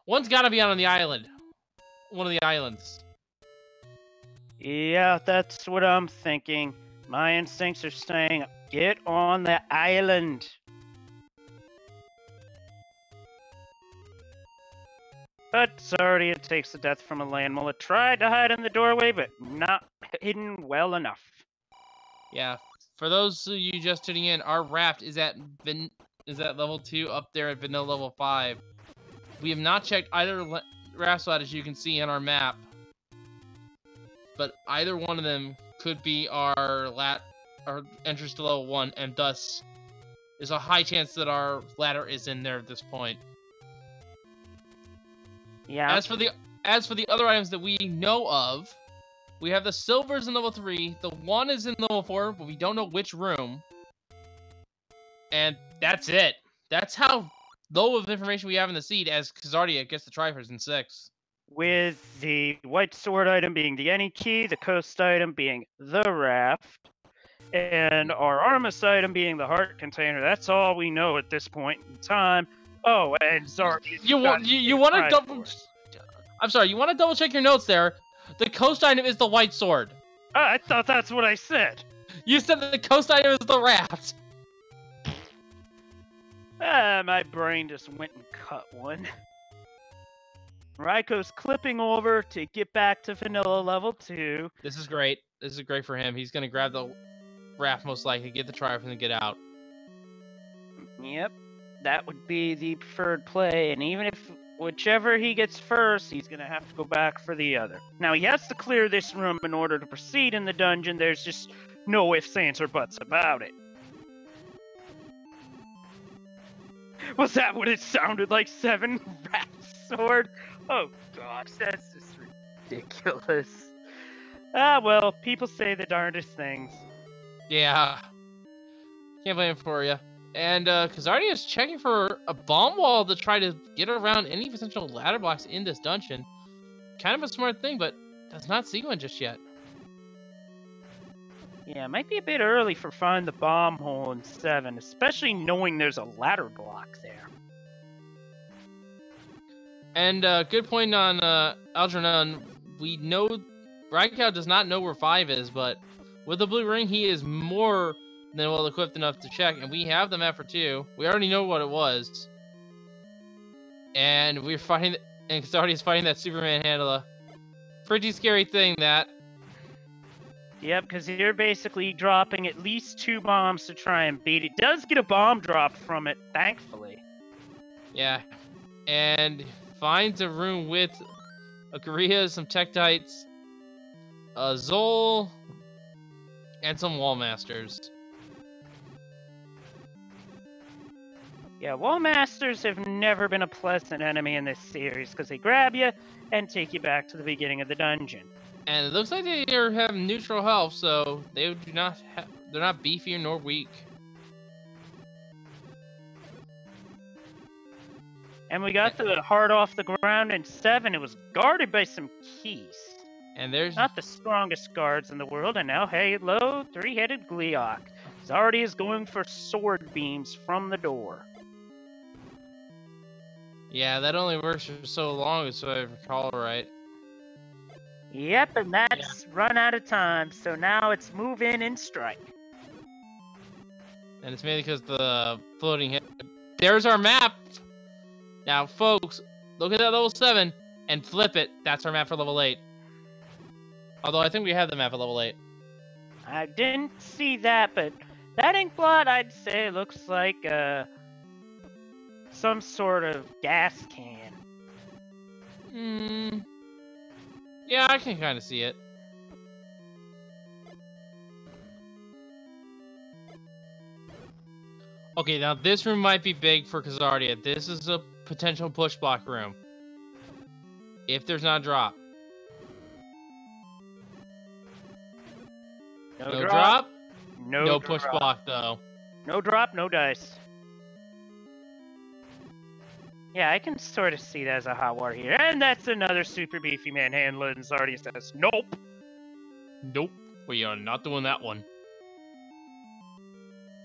One's got to be out on the island. One of the islands. Yeah, that's what I'm thinking. My instincts are saying, get on the island. But Czardia takes the death from a land mullet. Tried to hide in the doorway, but not hidden well enough. Yeah, for those of you just tuning in, our raft is at level 2 up there at vanilla level 5. We have not checked either raft slot, as you can see on our map. But either one of them could be our entrance to level 1, and thus there's a high chance that our ladder is in there at this point. Yeah. As for the other items that we know of, we have the silvers in level 3, the one is in level 4, but we don't know which room. And that's it. That's how low of information we have in the seed, as Czardia gets the Triforce in 6. With the white sword item being the any key, the coast item being the raft, and our Armus item being the heart container. That's all we know at this point in time. Oh, and Czardia. You want to double? I'm sorry. You want to double check your notes there? The coast item is the white sword. I thought that's what I said. You said that the coast item is the raft. My brain just went and cut one. Raikou's clipping over to get back to vanilla level 2. This is great. This is great for him. He's going to grab the raft most likely, get the Triforce, and get out. Yep. That would be the preferred play, and even if whichever he gets first, he's going to have to go back for the other. Now, he has to clear this room in order to proceed in the dungeon. There's just no ifs, ands, or buts about it. Was that what it sounded like? 7 rat sword? Oh gosh, that's just ridiculous. Ah, well, people say the darndest things. Yeah. Can't blame him for you. And Czardia is checking for a bomb wall to try to get around any potential ladder blocks in this dungeon. Kind of a smart thing, but does not see one just yet. Yeah, it might be a bit early for finding the bomb hole in 7, especially knowing there's a ladder block there. And good point on Algernon. We know Raikou does not know where 5 is, but with the blue ring, he is more than well equipped enough to check, and we have the map for 2. We already know what it was, and we're fighting. And Czardia is fighting that Superman handler. Pretty scary thing, that. Yep, because you're basically dropping at least 2 bombs to try and beat it. It does get a bomb drop from it, thankfully. Yeah, and finds a room with a Korea, some Tektites, a Zol, and some Wall Masters. Yeah, wall masters have never been a pleasant enemy in this series because they grab you and take you back to the beginning of the dungeon. And it looks like they have neutral health, so they do not they're not beefy nor weak. And we got the heart off the ground in 7. It was guarded by some keys. And there's not the strongest guards in the world. And now, hello, 3-headed Gleeok. Czardia is going for sword beams from the door. Yeah, that only works for so long, so I recall right. Yep, and that's run out of time. So now it's move in and strike. And it's mainly because the floating hit. There's our map. Now, folks, look at that level 7 and flip it. That's our map for level 8. Although I think we have the map at level 8. I didn't see that, but that ink blot, I'd say, looks like some sort of gas can. Yeah, I can kind of see it. Okay, now this room might be big for Czardia. This is a potential push block room. If there's not a drop. No drop? No push block, though. No drop, no dice. Yeah, I can sort of see that as a hot water heater. And that's another super beefy manhandler, and Czardia says, nope. Nope, we are not doing that one.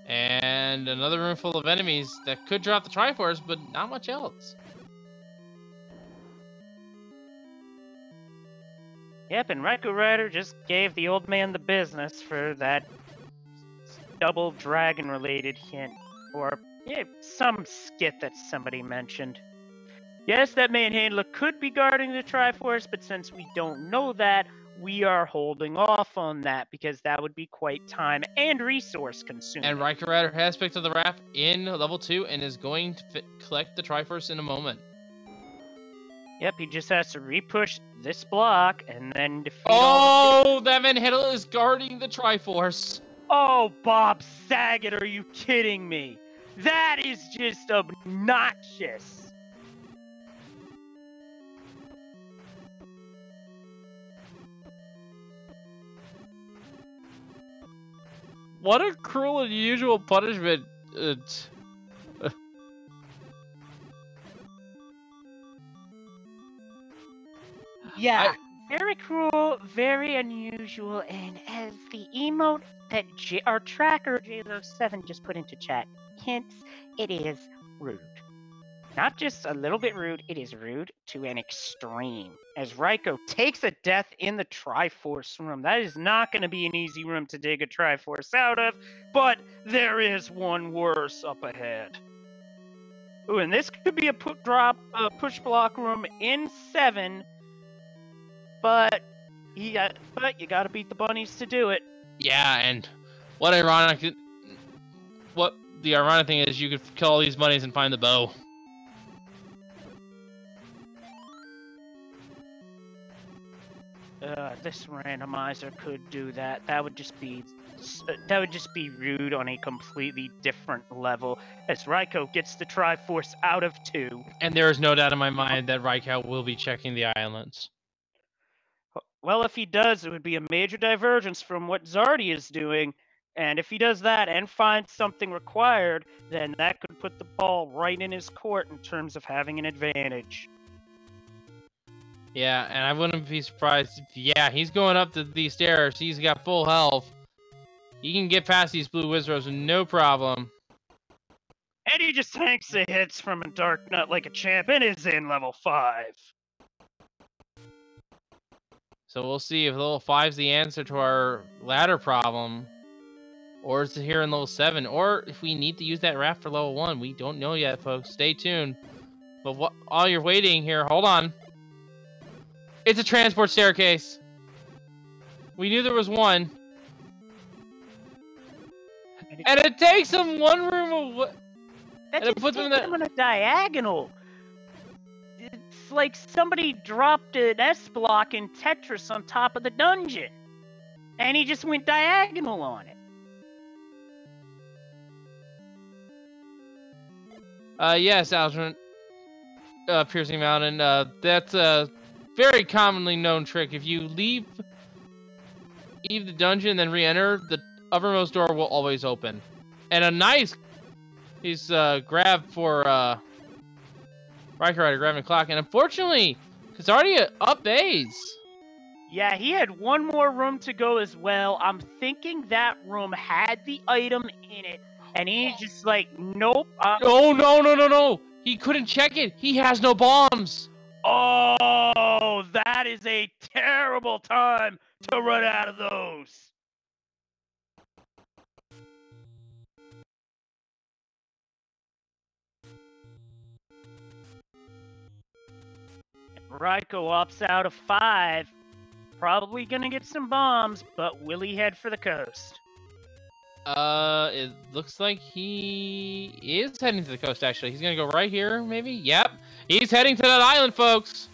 And another room full of enemies that could drop the Triforce, but not much else. Yep, and RaikouRider just gave the old man the business for that double dragon-related hint. Or some skit that somebody mentioned. Yes, that manhandler could be guarding the Triforce, but since we don't know that, we are holding off on that because that would be quite time and resource consuming. And RaikouRider has picked up the wrap in level 2 and is going to collect the Triforce in a moment. Yep, he just has to repush this block and then defeat that manhandler is guarding the Triforce. Oh, Bob Saget, are you kidding me? That is just obnoxious. What a cruel and unusual punishment. Yeah, very cruel, very unusual, and as the emote that our tracker J07 just put into chat hints, it is rude. Not just a little bit rude, it is rude to an extreme. As Raikou takes a death in the Triforce room. That is not going to be an easy room to dig a Triforce out of, but there is one worse up ahead. Ooh, and this could be a push block room in 7, but you got to beat the bunnies to do it. Yeah, and what the ironic thing is, you could kill all these bunnies and find the bow. This randomizer could do that. That would just be rude on a completely different level. As Raikou gets the Triforce out of 2, and there is no doubt in my mind that Raikou will be checking the islands. Well, if he does, it would be a major divergence from what Czardia is doing. And if he does that and finds something required, then that could put the ball right in his court in terms of having an advantage. Yeah, and I wouldn't be surprised if, he's going up these stairs. He's got full health. He can get past these blue Wizards with no problem. And he just tanks the hits from a Dark Nut like a champ and is in level 5. So we'll see if level 5 is the answer to our ladder problem. Or is it here in level 7? Or if we need to use that raft for level 1. We don't know yet, folks. Stay tuned. But while you're waiting here, hold on. It's a transport staircase. We knew there was one. And it takes them one room away. That just puts them on a diagonal. It's like somebody dropped an S block in Tetris on top of the dungeon. And he just went diagonal on it. Yes, Algernon. Piercing Mountain. That's a very commonly known trick. If you leave the dungeon and then re-enter, the uppermost door will always open. And a nice grab for RaikouRider grabbing the clock. And unfortunately, Czardia up A's. Yeah, he had one more room to go as well. I'm thinking that room had the item in it, and he's just like, nope. No. He couldn't check it. He has no bombs. Oh, that is a terrible time to run out of those. Raikou opts out of 5. Probably gonna get some bombs, but will he head for the coast? It looks like he is heading to the coast, actually. He's gonna go right here, maybe? Yep. He's heading to that island, folks.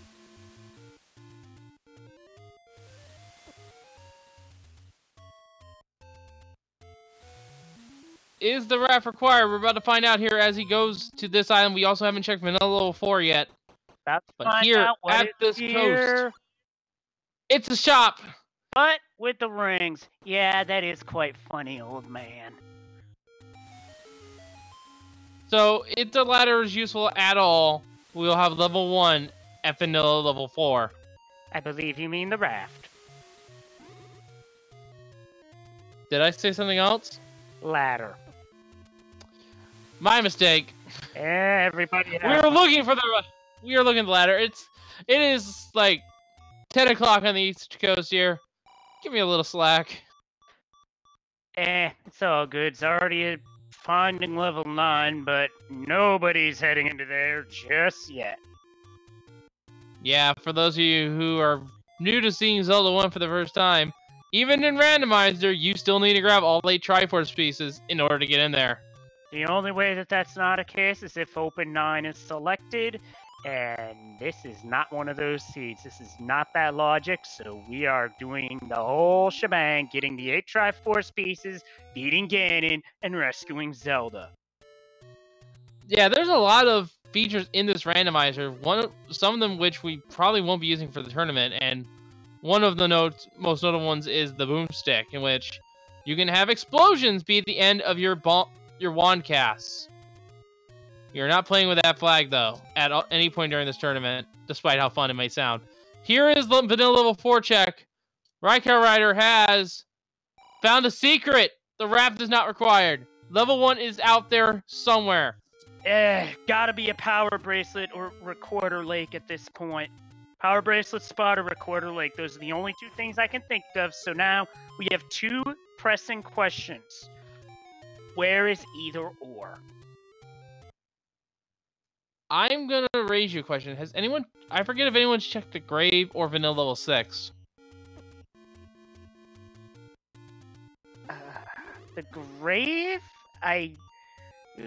Is the raft required? We're about to find out here as he goes to this island. We also haven't checked vanilla level 4 yet. But here, at this coast, it's a shop. But with the rings. Yeah, that is quite funny, old man. So, if the ladder is useful at all, we'll have level 1 at vanilla level 4. I believe you mean the raft. Did I say something else? Ladder. My mistake. Everybody We are looking for the ladder. It is like 10 o'clock on the East Coast here. Give me a little slack. It's all good. It's already finding level 9, but nobody's heading into there just yet. Yeah, for those of you who are new to seeing Zelda 1 for the first time, even in Randomizer, you still need to grab all 8 Triforce pieces in order to get in there. The only way that that's not a case is if Open 9 is selected, and this is not one of those seeds. This is not that logic, so we are doing the whole shebang, getting the 8 Triforce pieces, beating Ganon, and rescuing Zelda. Yeah, there's a lot of features in this Randomizer, some of them which we probably won't be using for the tournament, and one of the most notable ones is the boomstick, in which you can have explosions be at the end of your wand casts. You're not playing with that flag, though, at any point during this tournament, despite how fun it may sound. Here is the vanilla level 4 check. RaikouRider has found a secret. The raft is not required. Level 1 is out there somewhere. Gotta be a power bracelet or recorder lake at this point. Power bracelet spot or recorder lake. Those are the only 2 things I can think of. So now we have 2 pressing questions. Where is either or? I'm gonna raise you a question. Has anyone... I forget if anyone's checked the grave or vanilla level 6. The grave? Oh,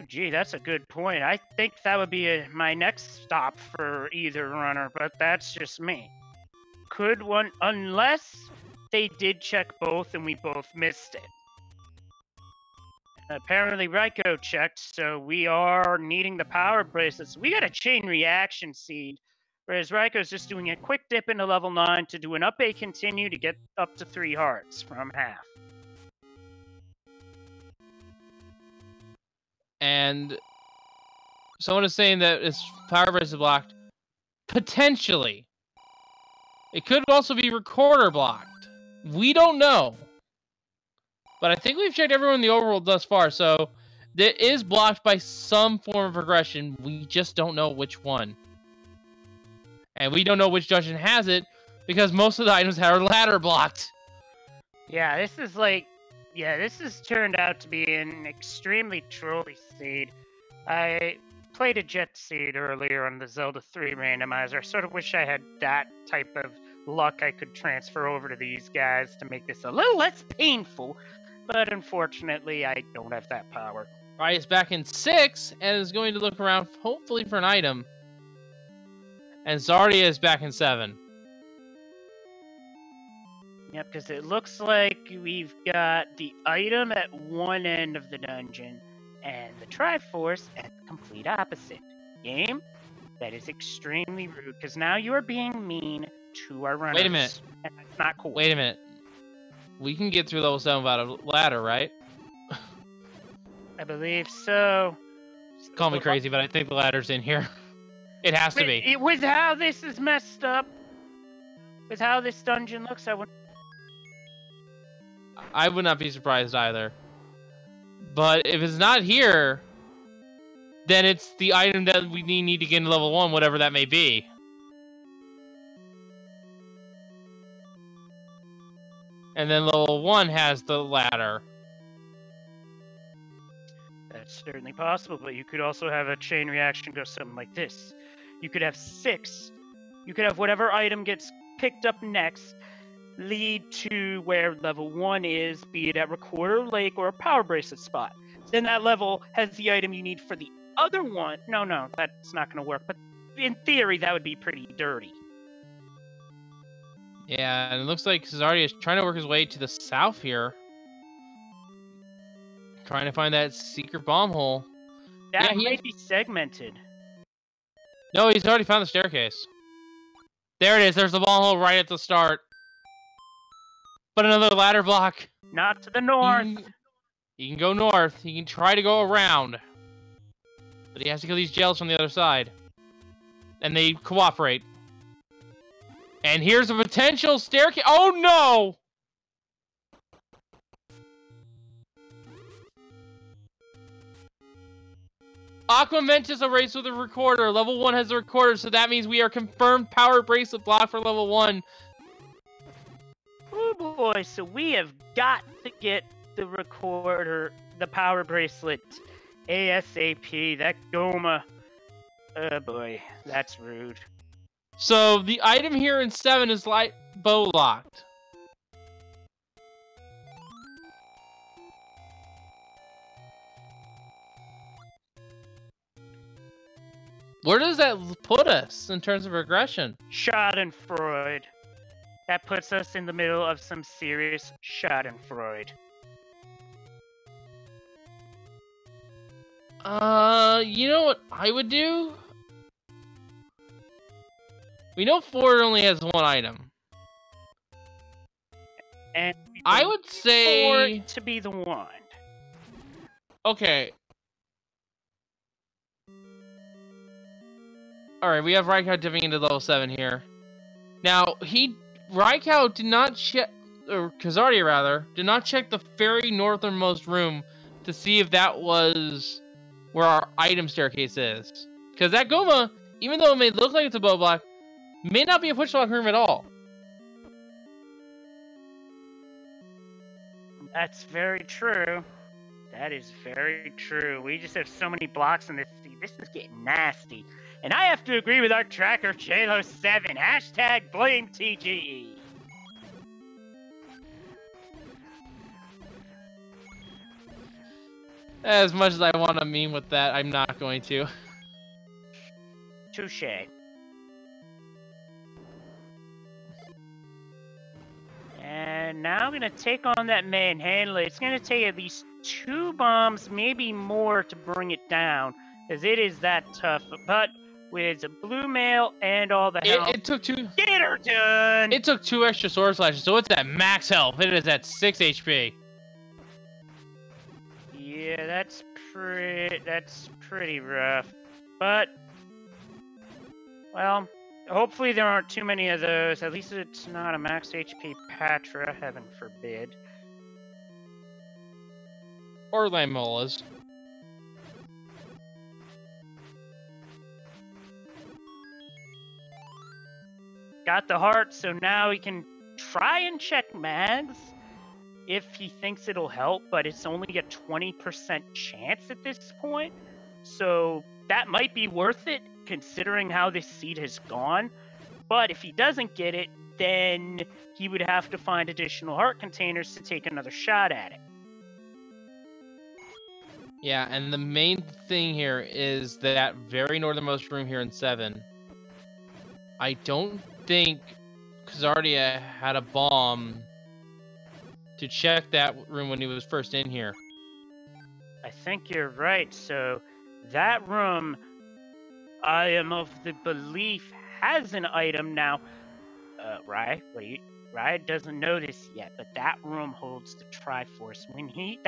gee, that's a good point. I think that would be my next stop for either runner, but that's just me. Could one... Unless they did check both and we both missed it. Apparently Raikou checked, so we are needing the power bracelets. We got a chain reaction seed, whereas Raikou's just doing a quick dip into level 9 to do an up A continue to get up to 3 hearts from half. And someone is saying that it's power bracelet blocked. Potentially. It could also be recorder blocked. We don't know. But I think we've checked everyone in the overworld thus far, so it is blocked by some form of progression. We just don't know which one. And we don't know which dungeon has it, because most of the items are ladder blocked. Yeah, this is like... Yeah, this has turned out to be an extremely trolly seed. I played a jet seed earlier on the Zelda 3 randomizer. I sort of wish I had that type of luck I could transfer over to these guys to make this a little less painful. But unfortunately, I don't have that power. Alright, it's back in 6, and is going to look around, hopefully, for an item. And Czardia is back in 7. Yep, because it looks like we've got the item at one end of the dungeon, and the Triforce at the complete opposite. Game, that is extremely rude, because now you are being mean to our runners. Wait a minute. And that's not cool. Wait a minute. We can get through level 7 without a ladder, right? I believe so. Call me crazy, but I think the ladder's in here. It has to be. With how this is messed up, with how this dungeon looks, I would not be surprised either. But if it's not here, then it's the item that we need to get into level 1, whatever that may be. And then level 1 has the ladder. That's certainly possible, but you could also have a chain reaction go something like this. You could have 6. You could have whatever item gets picked up next lead to where level 1 is, be it at Recorder Lake or a Power Bracelet spot. Then that level has the item you need for the other one. No, that's not going to work, but in theory, that would be pretty dirty. Yeah, and it looks like Czardia is trying to work his way to the south here. Trying to find that secret bomb hole. That might be segmented. No, he's already found the staircase. There it is. There's the bomb hole right at the start. But another ladder block. Not to the north. He can go north. He can try to go around. But he has to kill these gels from the other side. And they cooperate. And here's a potential staircase. Oh no! Aqua Ventus a race with a recorder. Level 1 has a recorder, so that means we are confirmed power bracelet block for level 1. Oh boy, so we have got to get the recorder, the power bracelet, ASAP. That Goma. Oh boy, that's rude. So the item here in 7 is light bow locked. Where does that put us in terms of regression? Schadenfreude. That puts us in the middle of some serious Schadenfreude. You know what I would do? We know Ford only has one item. And I would say Ford to be the one. Okay. Alright, we have Raikou dipping into level 7 here. Now, Raikou did not check, or Czardia rather, did not check the very northernmost room to see if that was where our item staircase is. Because that Goma, even though it may look like it's a bow block, may not be a push block room at all. That's very true. That is very true. We just have so many blocks in this. This is getting nasty. And I have to agree with our tracker, JLo7. Hashtag blame TGE. As much as I want to meme with that, I'm not going to. Touche. And now I'm going to take on that manhandler. It's going to take at least 2 bombs, maybe more, to bring it down. Because it is that tough. But with a blue mail and all the health, it took 2. Get her done! It took 2 extra sword slashes, so it's at max health. It is at 6 HP. Yeah, that's pretty rough. But, well, hopefully there aren't too many of those. At least it's not a max HP Patra, heaven forbid. Or Lamolas. Got the heart, so now he can try and check Mags if he thinks it'll help, but it's only a 20% chance at this point. So that might be worth it, considering how this seed has gone. But if he doesn't get it, then he would have to find additional heart containers to take another shot at it. Yeah, and the main thing here is that very northernmost room here in 7. I don't think Czardia had a bomb to check that room when he was first in here. I think you're right. So that room, I am of the belief, has an item now. Ryan doesn't know this yet, but that room holds the Triforce. When he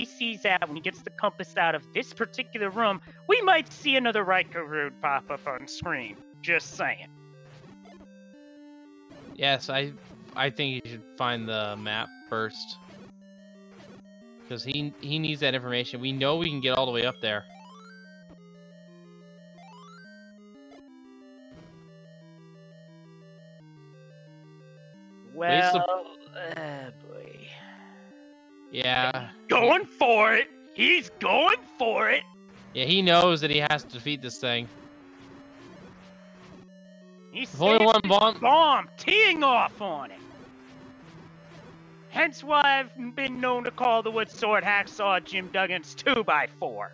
sees that, when he gets the compass out of this particular room, we might see another RaikouRider pop up on screen. Just saying. Yes, I think you should find the map first. Because he needs that information. We know we can get all the way up there. Well, boy. Yeah. Going for it. He's going for it. Yeah, he knows that he has to defeat this thing. He's only one bomb teeing off on it. Hence why I've been known to call the wood sword hacksaw Jim Duggan's 2x4.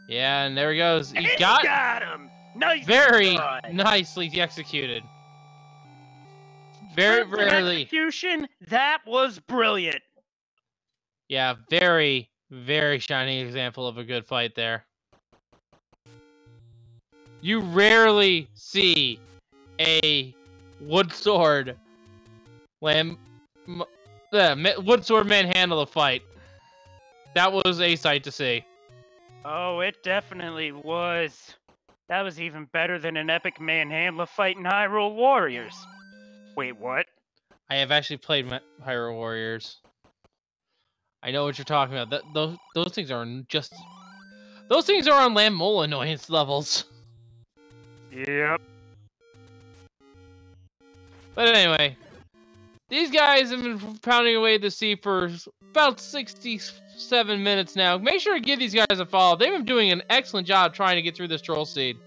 Yeah, and there he goes. He got him. Nice. Very nicely executed. Very rarely. Execution. That was brilliant. Yeah, very, very shining example of a good fight there. You rarely see a wood sword wood sword manhandle a fight. That was a sight to see. Oh, it definitely was. That was even better than an epic manhandler fight in Hyrule Warriors. Wait, what? I have actually played Hyrule Warriors. I know what you're talking about. Those things are just... Those things are on Lammola annoyance levels. Yep. But anyway, these guys have been pounding away at the sea for about 67 minutes now. Make sure to give these guys a follow. They've been doing an excellent job trying to get through this troll seed.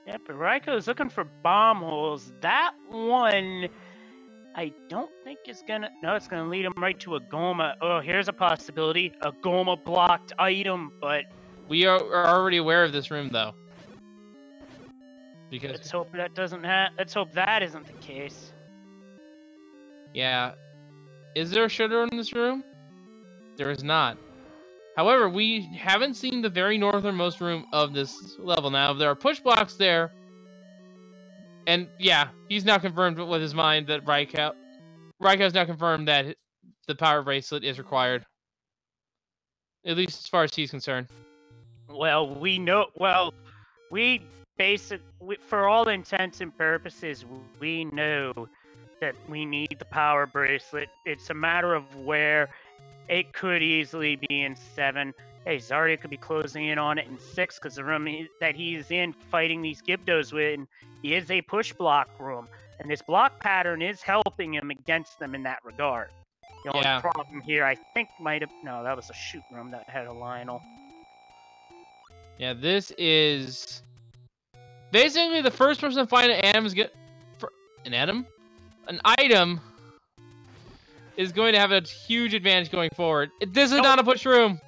Yeah, but Raikou's looking for bomb holes. That one, I don't think is gonna... No, it's gonna lead him right to a Goma. Oh, here's a possibility. A Goma blocked item, but... We are already aware of this room, though. Because... Let's hope that doesn't Let's hope that isn't the case. Yeah. Is there a shooter in this room? There is not. However, we haven't seen the very northernmost room of this level. Now, there are push blocks there. And, yeah, he's now confirmed with his mind that Raikou's now confirmed that the power bracelet is required. At least as far as he's concerned. Well, we know... Well, we basically... For all intents and purposes, we know that we need the power bracelet. It's a matter of where... It could easily be in 7. Hey, Czardia could be closing in on it in 6 because the room that he's in fighting these Gyptos with is a push block room. And this block pattern is helping him against them in that regard. The only problem here, I think, might have... No, that was a shoot room that had a Lionel. Yeah, this is... Basically, the first person to find an item is going to have a huge advantage going forward. This is not a push room.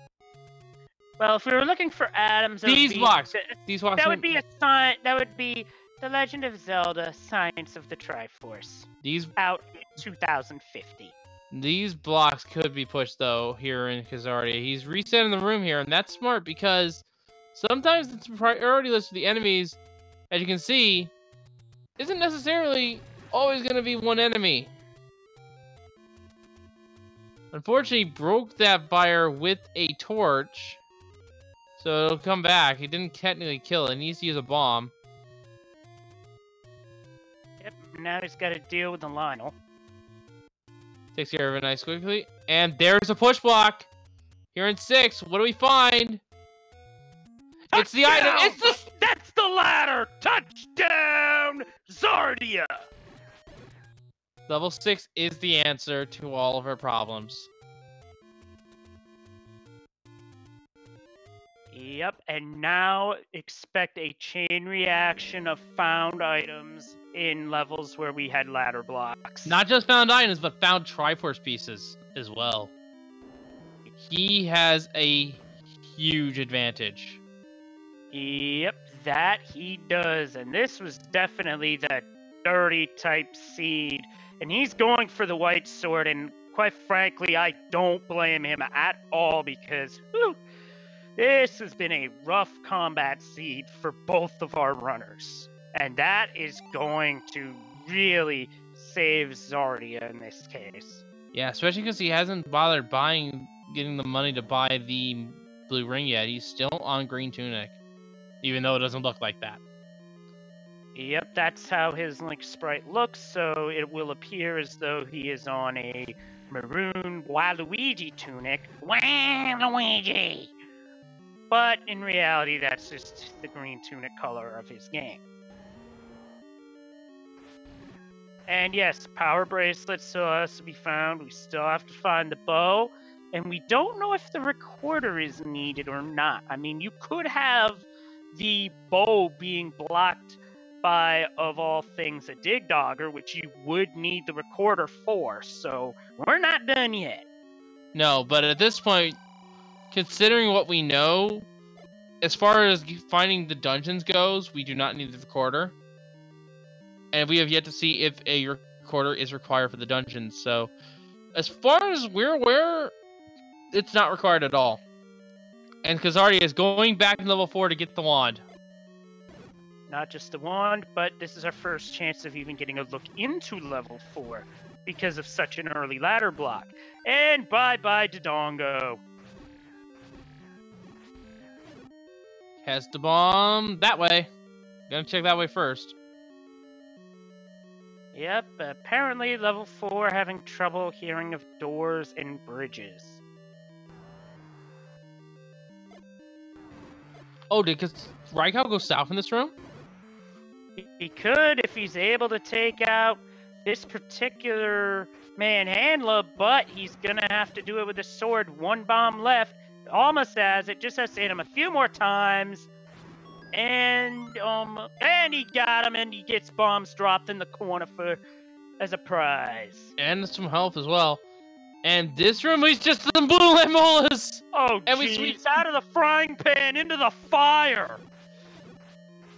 Well, if we were looking for atoms, these blocks, that would be a sign. That would be The Legend of Zelda: Science of the Triforce. These out in 2050. These blocks could be pushed though here in Czardia. He's resetting the room here, and that's smart because sometimes the priority list for the enemies, as you can see, isn't necessarily always going to be one enemy. Unfortunately, he broke that fire with a torch. So it'll come back. He didn't technically kill it. He needs to use a bomb. Yep, now he's got to deal with the Lionel. Takes care of it nice quickly. And there's a push block. Here in 6. What do we find? Touchdown! It's the item. That's the ladder. Touchdown, Czardia. Level 6 is the answer to all of our problems. Yep, and now expect a chain reaction of found items in levels where we had ladder blocks. Not just found items, but found Triforce pieces as well. He has a huge advantage. Yep, that he does, and this was definitely the dirty type seed and he's going for the white sword, and quite frankly, I don't blame him at all because this has been a rough combat seed for both of our runners. And that is going to really save Czardia in this case. Yeah, especially because he hasn't bothered getting the money to buy the blue ring yet. He's still on green tunic, even though it doesn't look like that. Yep, that's how his Link sprite looks, so it will appear as though he is on a maroon Waluigi tunic. Waluigi! But in reality, that's just the green tunic color of his game. And yes, power bracelets still has to be found. We still have to find the bow. And we don't know if the recorder is needed or not. I mean, you could have the bow being blocked by, of all things, a dig dogger, which you would need the recorder for. So we're not done yet. No, but at this point, considering what we know, as far as finding the dungeons goes, we do not need the recorder. And we have yet to see if a recorder is required for the dungeons. So, as far as we're aware, it's not required at all. And Czardia is going back to level 4 to get the wand. Not just the wand, but this is our first chance of even getting a look into level 4 because of such an early ladder block. And bye-bye Dodongo. Has the bomb that way. Gonna check that way first. Yep, apparently level 4 having trouble hearing of doors and bridges. Oh, did Raikou go south in this room? He could if he's able to take out this particular manhandler, but he's gonna have to do it with a sword. One bomb left. Almost has it, just has to hit him a few more times. And he got him, and he gets bombs dropped in the corner as a prize. And some health as well. And this room is just some blue lemolas! Oh, and he's out of the frying pan into the fire!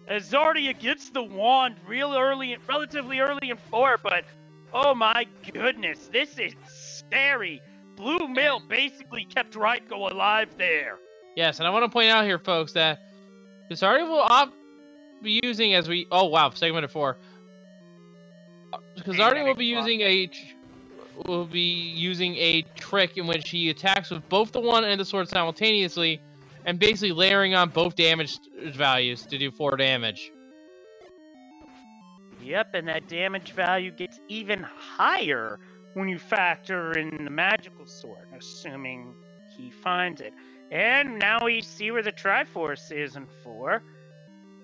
As Czardia gets the wand relatively early in 4, but oh my goodness, this is scary. Blue Mill basically kept Raikou alive there. Yes, and I want to point out here, folks, that Czardia will be using oh wow, segment 4. Czardia will be using a trick in which he attacks with both the wand and the sword simultaneously, and basically layering on both damage values to do 4 damage. Yep, and that damage value gets even higher when you factor in the magical sword, assuming he finds it. And now we see where the Triforce is in 4.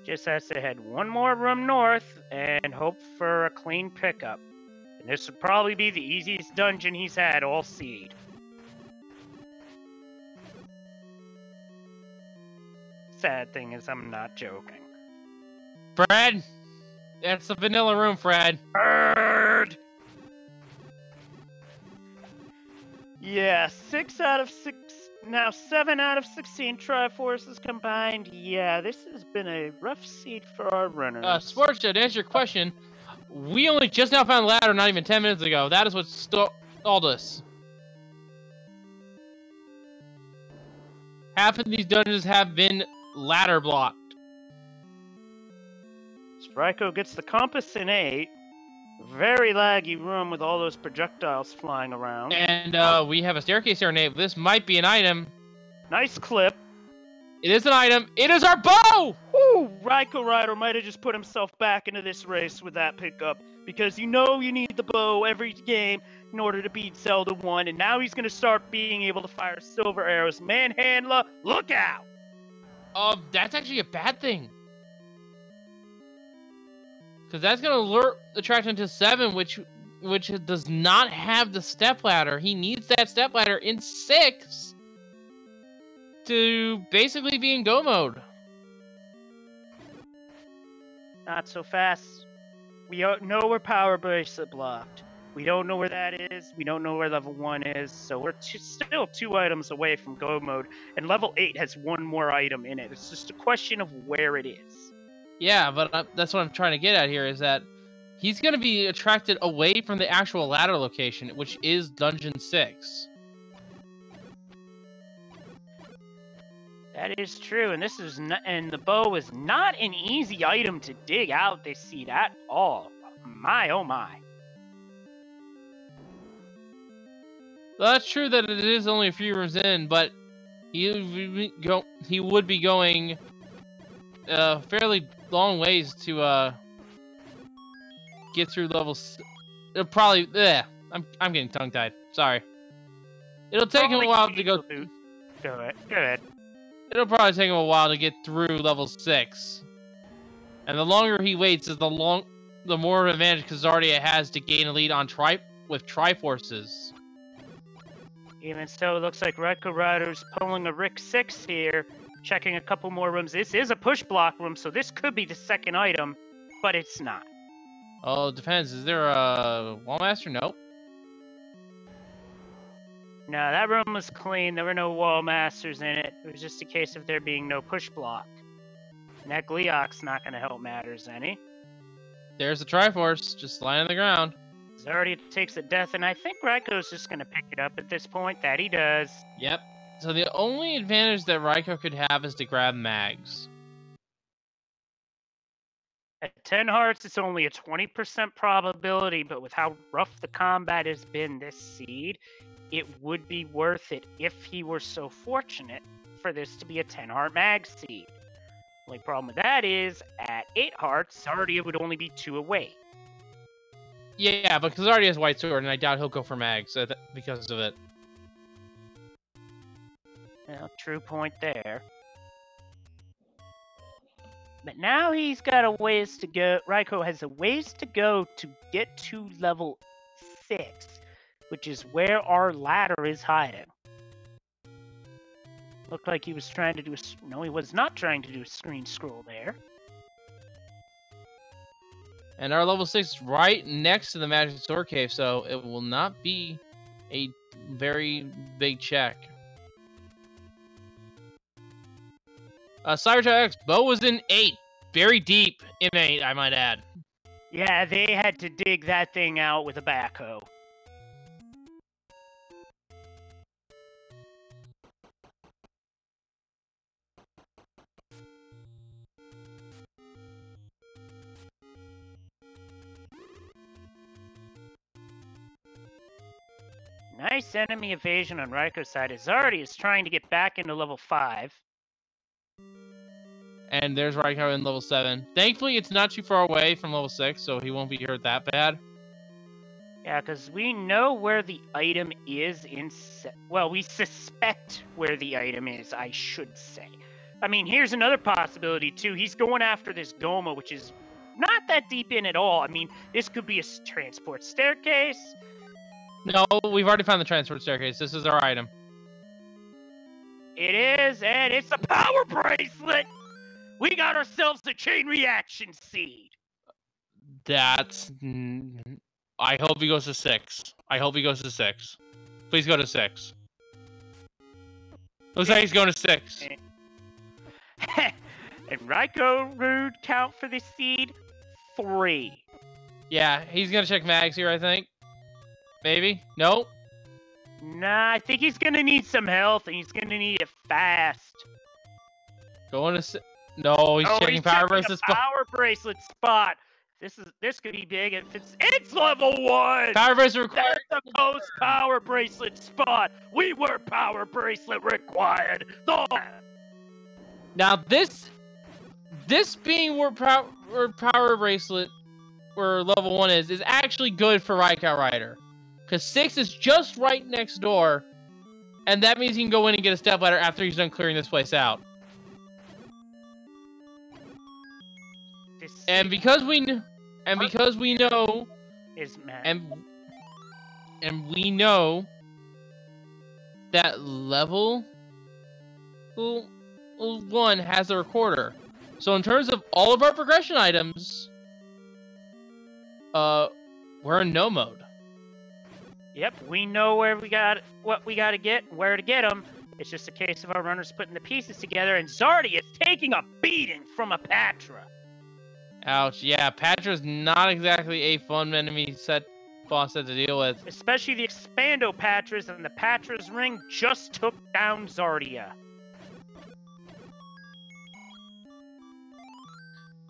Just has to head one more room north and hope for a clean pickup. And this would probably be the easiest dungeon he's had all seed. Sad thing is, I'm not joking. Fred! That's the vanilla room, Fred. Bird! Yeah, 6 out of 6... Now 7 out of 16 Triforces combined. Yeah, this has been a rough seed for our runners. Sports Show, to answer your question, we only just now found the ladder not even 10 minutes ago. That is what stalled us. Half of these dungeons have been ladder blocked. Raikou gets the compass in 8. Very laggy room with all those projectiles flying around. And we have a staircase here, Nate. This might be an item. Nice clip. It is an item. It is our bow! Ooh, RaikouRider might have just put himself back into this race with that pickup. Because you know you need the bow every game in order to beat Zelda 1. And now he's going to start being able to fire silver arrows. Manhandler, look out! That's actually a bad thing. Because that's going to lure the traction to 7, which does not have the stepladder. He needs that stepladder in 6 to basically be in go mode. Not so fast. We don't know where power bracelet blocked. We don't know where that is. We don't know where level 1 is. So we're still 2 items away from go mode. And level 8 has 1 more item in it. It's just a question of where it is. Yeah, but that's what I'm trying to get at here, is that he's going to be attracted away from the actual ladder location, which is Dungeon 6. That is true, and the bow is not an easy item to dig out this seed at all. My oh my. Well, that's true that it is only a few rooms in, but he would be going fairly long ways to get through levels. It'll probably I'm getting tongue-tied. Sorry. It'll take him a while to go. Go ahead. It'll probably take him a while to get through level 6. And the longer he waits is the more advantage Czardia has to gain a lead on with Triforces. Even so, it looks like RaikouRider's pulling a Rick 6 here, checking a couple more rooms. This is a push block room, so this could be the second item, but it's not. Oh, it depends. Is there a Wallmaster? Nope. No, that room was clean. There were no wall masters in it. It was just a case of there being no push block. And that Gleok's not going to help matters any. There's the Triforce, just lying on the ground. Czardia takes a death, and I think Raikou's just going to pick it up at this point. That he does. Yep. So the only advantage that Raikou could have is to grab mags. At 10 hearts, it's only a 20% probability, but with how rough the combat has been this seed, it would be worth it if he were so fortunate for this to be a 10-heart mag seed. Only problem with that is, at 8 hearts, Czardia would only be 2 away. Yeah, but Czardia has White Sword, and I doubt he'll go for mags because of it. Well, true point there. But now he's got a ways to go. Raikou has a ways to go to get to level 6, which is where our ladder is hiding. Looked like he was trying to do a... No, he was not trying to do a screen scroll there. And our level 6 is right next to the Magic Sword Cave, so it will not be a very big check. Cybertron X, Bo was in 8. Very deep in 8, I might add. Yeah, they had to dig that thing out with a backhoe. Nice enemy evasion on Raikou's side. Czardia is trying to get back into level 5. And there's Raikou in level 7. Thankfully, it's not too far away from level 6, so he won't be hurt that bad. Yeah, because we know where the item is well, we suspect where the item is, I should say. I mean, here's another possibility, too. He's going after this Goma, which is not that deep in at all. I mean, this could be a transport staircase. No, we've already found the transport staircase. This is our item. It is, and it's a power bracelet! We got ourselves a chain reaction seed! That's... I hope he goes to 6. I hope he goes to 6. Please go to 6. Looks like he's going to 6. And RaikouRider count for this seed? 3. Yeah, he's going to check mags here, I think. Maybe? No? Nah, I think he's going to need some health, and he's going to need it fast. Going to 6. No, he's checking power bracelet spot. Power bracelet spot. This could be big if it's level 1. Power bracelet required. That's the post power bracelet spot. We were power bracelet required. Now this being where power bracelet where level 1 is actually good for RaikouRider, because 6 is just right next door, and that means he can go in and get a step ladder after he's done clearing this place out. And because we know, and we know that level 1 has a recorder. So in terms of all of our progression items, we're in no mode. Yep, we know what we got to get, where to get them. It's just a case of our runners putting the pieces together, and Czardia is taking a beating from a Patra. Ouch. Yeah, Patra's not exactly a fun enemy boss set to deal with. Especially the Expando Patras, and the Patras ring just took down Czardia.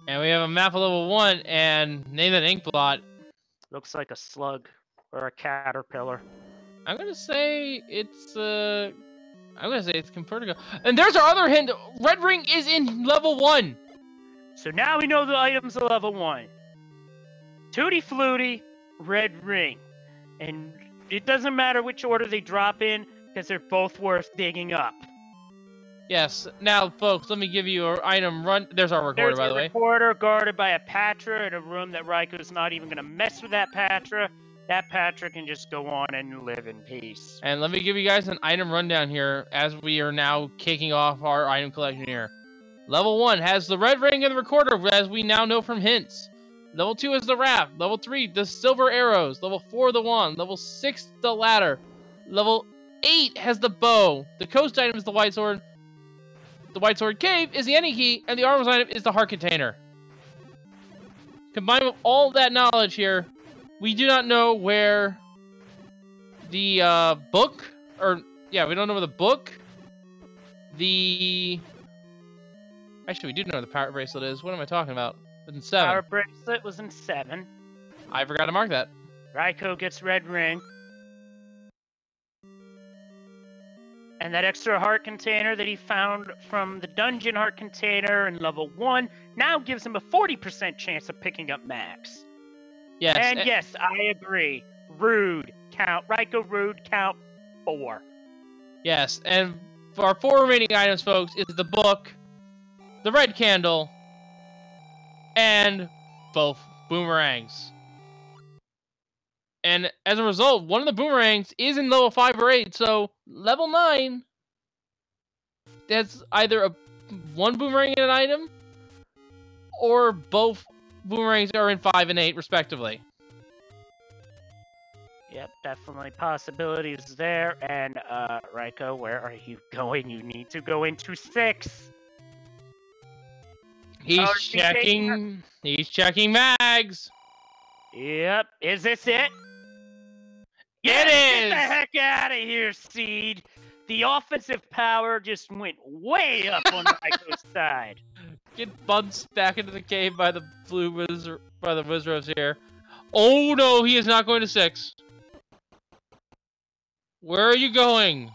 And we have a map of level 1, and name that ink blot. Looks like a slug or a caterpillar. I'm gonna say it's Convertigo. And there's our other hint. Red ring is in level 1. So now we know the items are level 1. Tutti Flutti, red ring. And it doesn't matter which order they drop in, because they're both worth digging up. Yes. Now, folks, let me give you our item run. There's our recorder, by the way. There's a recorder guarded by a Patra in a room that Raikou's not even going to mess with that Patra. That Patra can just go on and live in peace. And let me give you guys an item rundown here as we are now kicking off our item collection here. Level 1 has the red ring and the recorder, as we now know from hints. Level 2 is the raft. Level 3, the silver arrows. Level 4, the wand. Level 6, the ladder. Level 8 has the bow. The coast item is the white sword. The white sword cave is the ending key, and the armors item is the heart container. Combined with all that knowledge here, we do not know where the book, we don't know where the book, actually we do know where the power bracelet is. What am I talking about? It's in 7. Power bracelet was in 7. I forgot to mark that. Raikou gets red ring. And that extra heart container that he found from the dungeon heart container in level 1 now gives him a 40% chance of picking up max. Yes. And yes, I agree. Rude count. Raikou rude count 4. Yes, and for our 4 remaining items, folks, is the book, the red candle, and both boomerangs. And as a result, one of the boomerangs is in level 5 or 8, so level 9, that's either one boomerang in an item, or both boomerangs are in 5 and 8, respectively. Yep, definitely possibilities there. And, Raikou, where are you going? You need to go into 6. He's checking mags. Yep, is this it? It is! Get the heck out of here, Seed! The offensive power just went way up on Raikou's side. Get bounced back into the cave by the Wizards here. Oh no, he is not going to 6. Where are you going?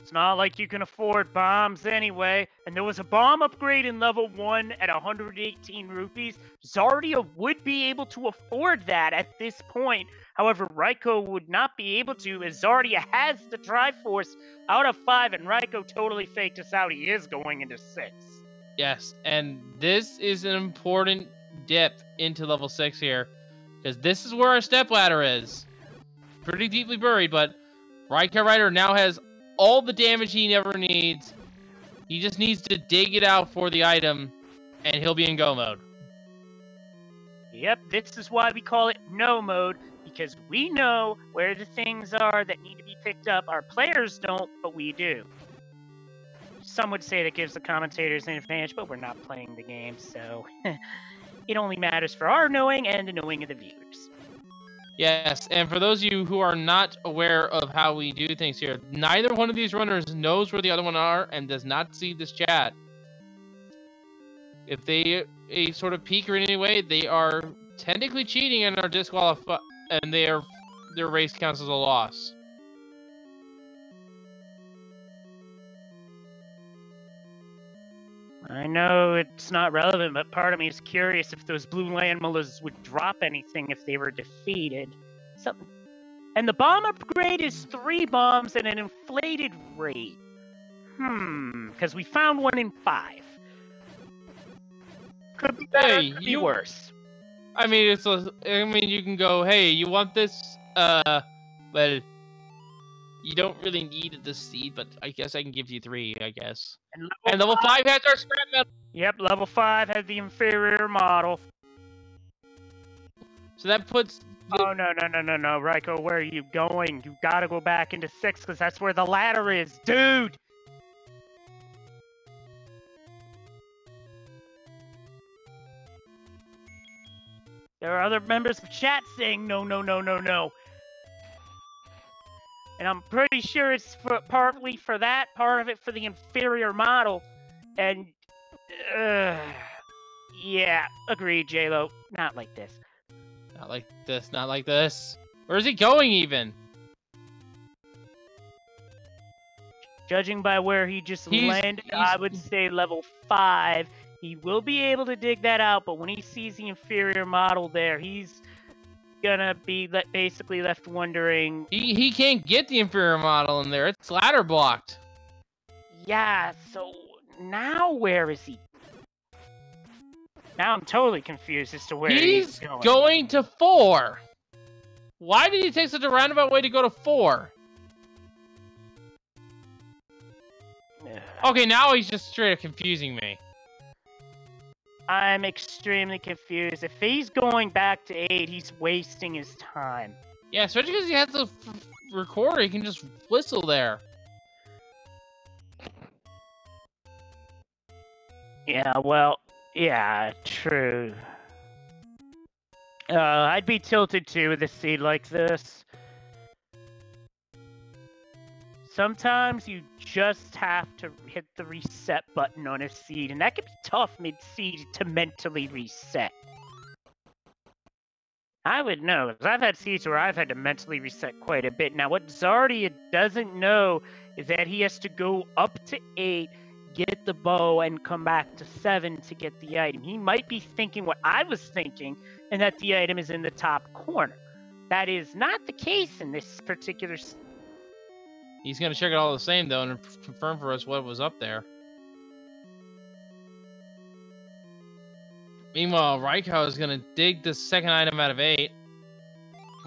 It's not like you can afford bombs anyway, and there was a bomb upgrade in level 1 at 118 rupees. Czardia would be able to afford that at this point. However, Raikou would not be able to, as Czardia has the Triforce out of 5, and Raikou totally faked us out. He is going into 6. Yes, and this is an important dip into level 6 here, because this is where our stepladder is. Pretty deeply buried, but RaikouRider now has all the damage he never needs. He just needs to dig it out for the item, and he'll be in go mode. Yep, this is why we call it no mode, because we know where the things are that need to be picked up. Our players don't, but we do. Some would say that gives the commentators an advantage, but we're not playing the game, so it only matters for our knowing and the knowing of the viewers. Yes, and for those of you who are not aware of how we do things here, neither one of these runners knows where the other one are and does not see this chat. If they sort of peek or in any way, they are technically cheating and are disqualified, and their race counts as a loss. I know it's not relevant, but part of me is curious if those blue landmillers would drop anything if they were defeated. And the bomb upgrade is 3 bombs and an inflated rate. Because we found one in 5. Could be better, could be worse. I mean, you can go, hey, you want this? Well, you don't really need the seed, but I guess I can give you 3, I guess. And level 5 has our scrap metal. Yep, level 5 has the inferior model. So that puts... Oh, no, Raikou, where are you going? You gotta go back into 6, because that's where the ladder is, dude! There are other members of chat saying no, no, no, no, no. And I'm pretty sure it's partly for that, part of it for the inferior model. And, yeah, agreed, J-Lo. Not like this. Not like this, not like this. Where is he going, even? Judging by where he just landed, I would say level 5. He will be able to dig that out, but when he sees the inferior model there, he's gonna be basically left wondering. He can't get the inferior model in there. It's ladder blocked. Yeah, so now where is he? Now I'm totally confused as to where he's going. He's going to 4. Why did he take such a roundabout way to go to 4? Okay, now he's just straight up confusing me. I'm extremely confused. If he's going back to 8, he's wasting his time. Yeah, especially because he has the recorder. He can just whistle there. Yeah, well, yeah, true. I'd be tilted too with a seed like this. Sometimes you just have to hit the reset button on a seed, and that can be tough mid-seed to mentally reset. I would know, because I've had seeds where I've had to mentally reset quite a bit. Now, what Czardia doesn't know is that he has to go up to 8, get the bow, and come back to 7 to get the item. He might be thinking what I was thinking, and that the item is in the top corner. That is not the case in this particular. He's gonna check it all the same though, and confirm for us what was up there. Meanwhile, Raikou is gonna dig the second item out of 8,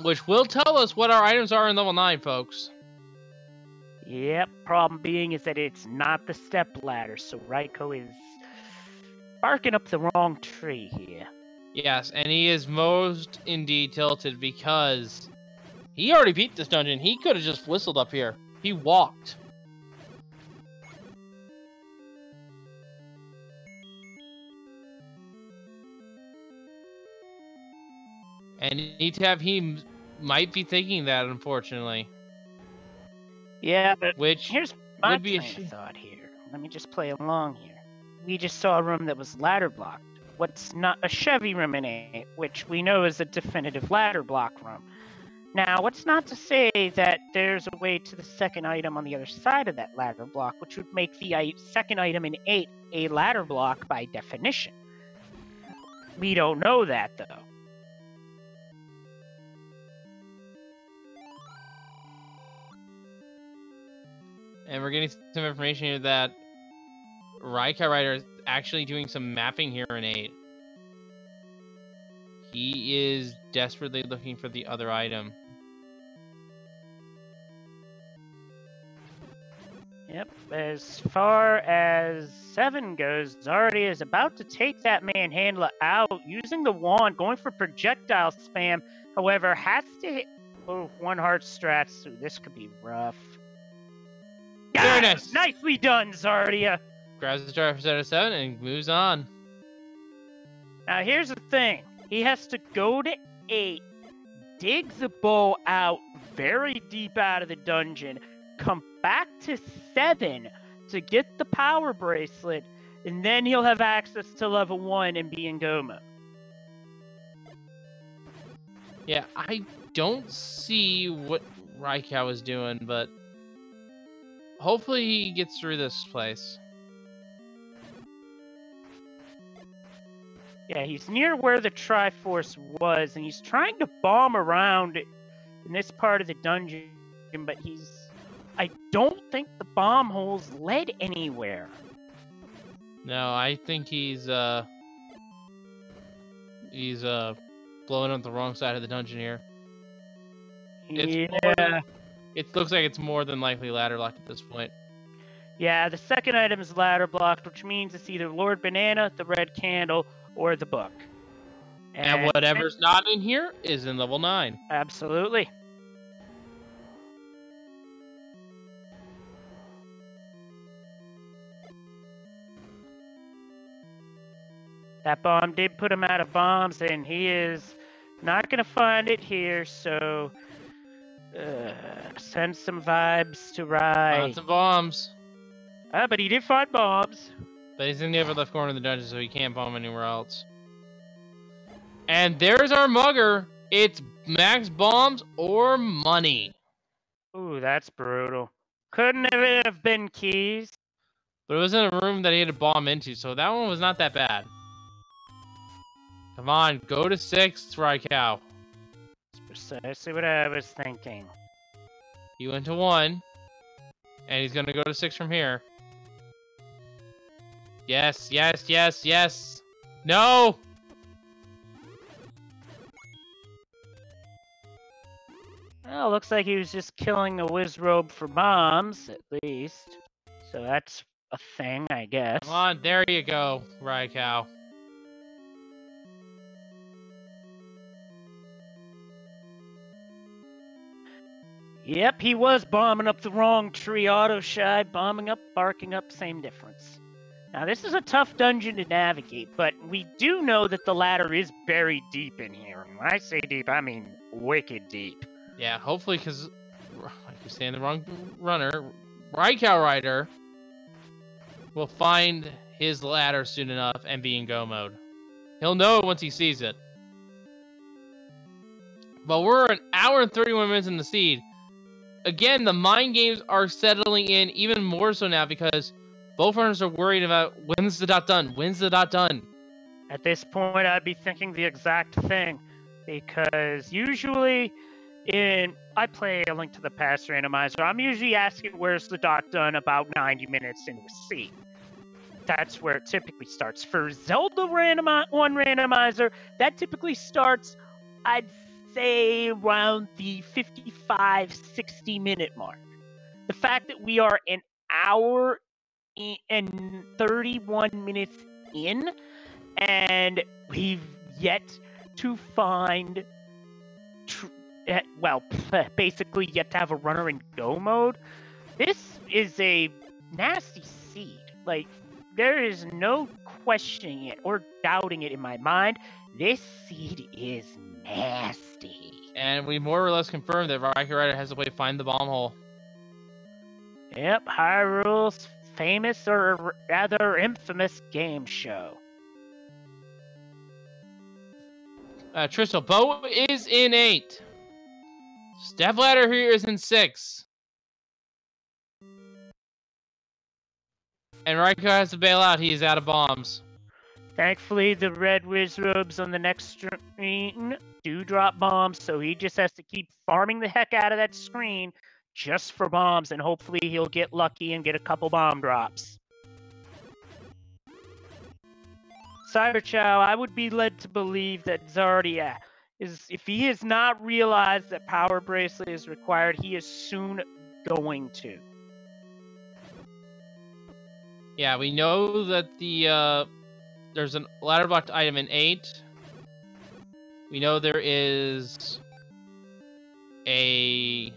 which will tell us what our items are in level 9, folks. Yep, problem being is that it's not the step ladder, so Raikou is barking up the wrong tree here. Yes, and he is most indeed tilted because he already beat this dungeon. He could have just whistled up here. He walked. And he might be thinking that, unfortunately. Yeah, but which here's my train of thought here. Let me just play along here. We just saw a room that was ladder blocked. What's not a Chevy room in 8, which we know is a definitive ladder block room. Now, what's not to say that there's a way to the second item on the other side of that ladder block, which would make the second item in 8 a ladder block by definition. We don't know that, though. And we're getting some information here that RaikouRider is actually doing some mapping here in 8. He is desperately looking for the other item. Yep, as far as 7 goes, Czardia is about to take that manhandler out using the wand, going for projectile spam. However, has to hit 1 heart strats, so this could be rough. Very nice. Nicely done, Czardia. Grabs the jar for 7 and moves on. Now here's the thing. He has to go to 8, dig the bow out very deep out of the dungeon, come back to 7 to get the power bracelet, and then he'll have access to level 1 and be in go mode. Yeah, I don't see what Raikou is doing, but hopefully he gets through this place. Yeah, he's near where the Triforce was, and he's trying to bomb around in this part of the dungeon, but I don't think the bomb holes led anywhere. No, I think he's blowing up the wrong side of the dungeon here. It looks like it's more than likely ladder locked at this point. Yeah, the second item is ladder blocked, which means it's either Lord Banana, the Red Candle, or the book. And whatever's not in here is in level 9. Absolutely. That bomb did put him out of bombs, and he is Not gonna find it here, so send some vibes to Rai. Found some bombs. Ah, but he did find bombs. But he's in the upper left corner of the dungeon, so he can't bomb anywhere else. And there's our mugger. It's max bombs or money. Ooh, that's brutal. Couldn't it have been keys? But it was in a room that he had to bomb into, so that one was not that bad. Come on, go to 6th, Raikou. That's precisely what I was thinking. He went to 1. And he's gonna go to 6 from here. Yes, yes, yes, yes! No! Well, looks like he was just killing the Wizrobe for bombs, at least. So that's a thing, I guess. Come on, there you go, Raikou. Yep, he was bombing up the wrong tree, auto-shy, bombing up, barking up, same difference. Now, this is a tough dungeon to navigate, but we do know that the ladder is buried deep in here. And when I say deep, I mean wicked deep. Yeah, hopefully, because I keep saying the wrong runner, RaikouRider will find his ladder soon enough and be in go mode. He'll know it once he sees it. But we're an hour and 31 minutes in the seed. Again, the mind games are settling in even more so now because both runners are worried about when's the dot done? When's the dot done? At this point, I'd be thinking the exact thing, because usually I play A Link to the Past Randomizer. I'm usually asking where's the dot done about 90 minutes into a seed. That's where it typically starts. For Zelda Randomizer, that typically starts, I'd say, around the 55, 60 minute mark. The fact that we are an hour and 31 minutes in, and we've yet to find, basically yet to have a runner in go mode, this is a nasty seed. Like, there is no questioning it or doubting it in my mind. This seed is nasty. And we more or less confirmed that RaikouRider has a way to find the bomb hole. Yep, Hyrule's famous, or rather infamous, game show. Tristel, Bo is in 8. Stepladder here is in 6. And Raikou has to bail out. He is out of bombs. Thankfully, the red Wizrobes on the next screen do drop bombs, so he just has to keep farming the heck out of that screen just for bombs, and hopefully he'll get lucky and get a couple bomb drops. Cyberchow, I would be led to believe that Czardia is, if he has not realized that Power Bracelet is required, he is soon going to. Yeah, we know that there's a ladder blocked item in 8. We know there is we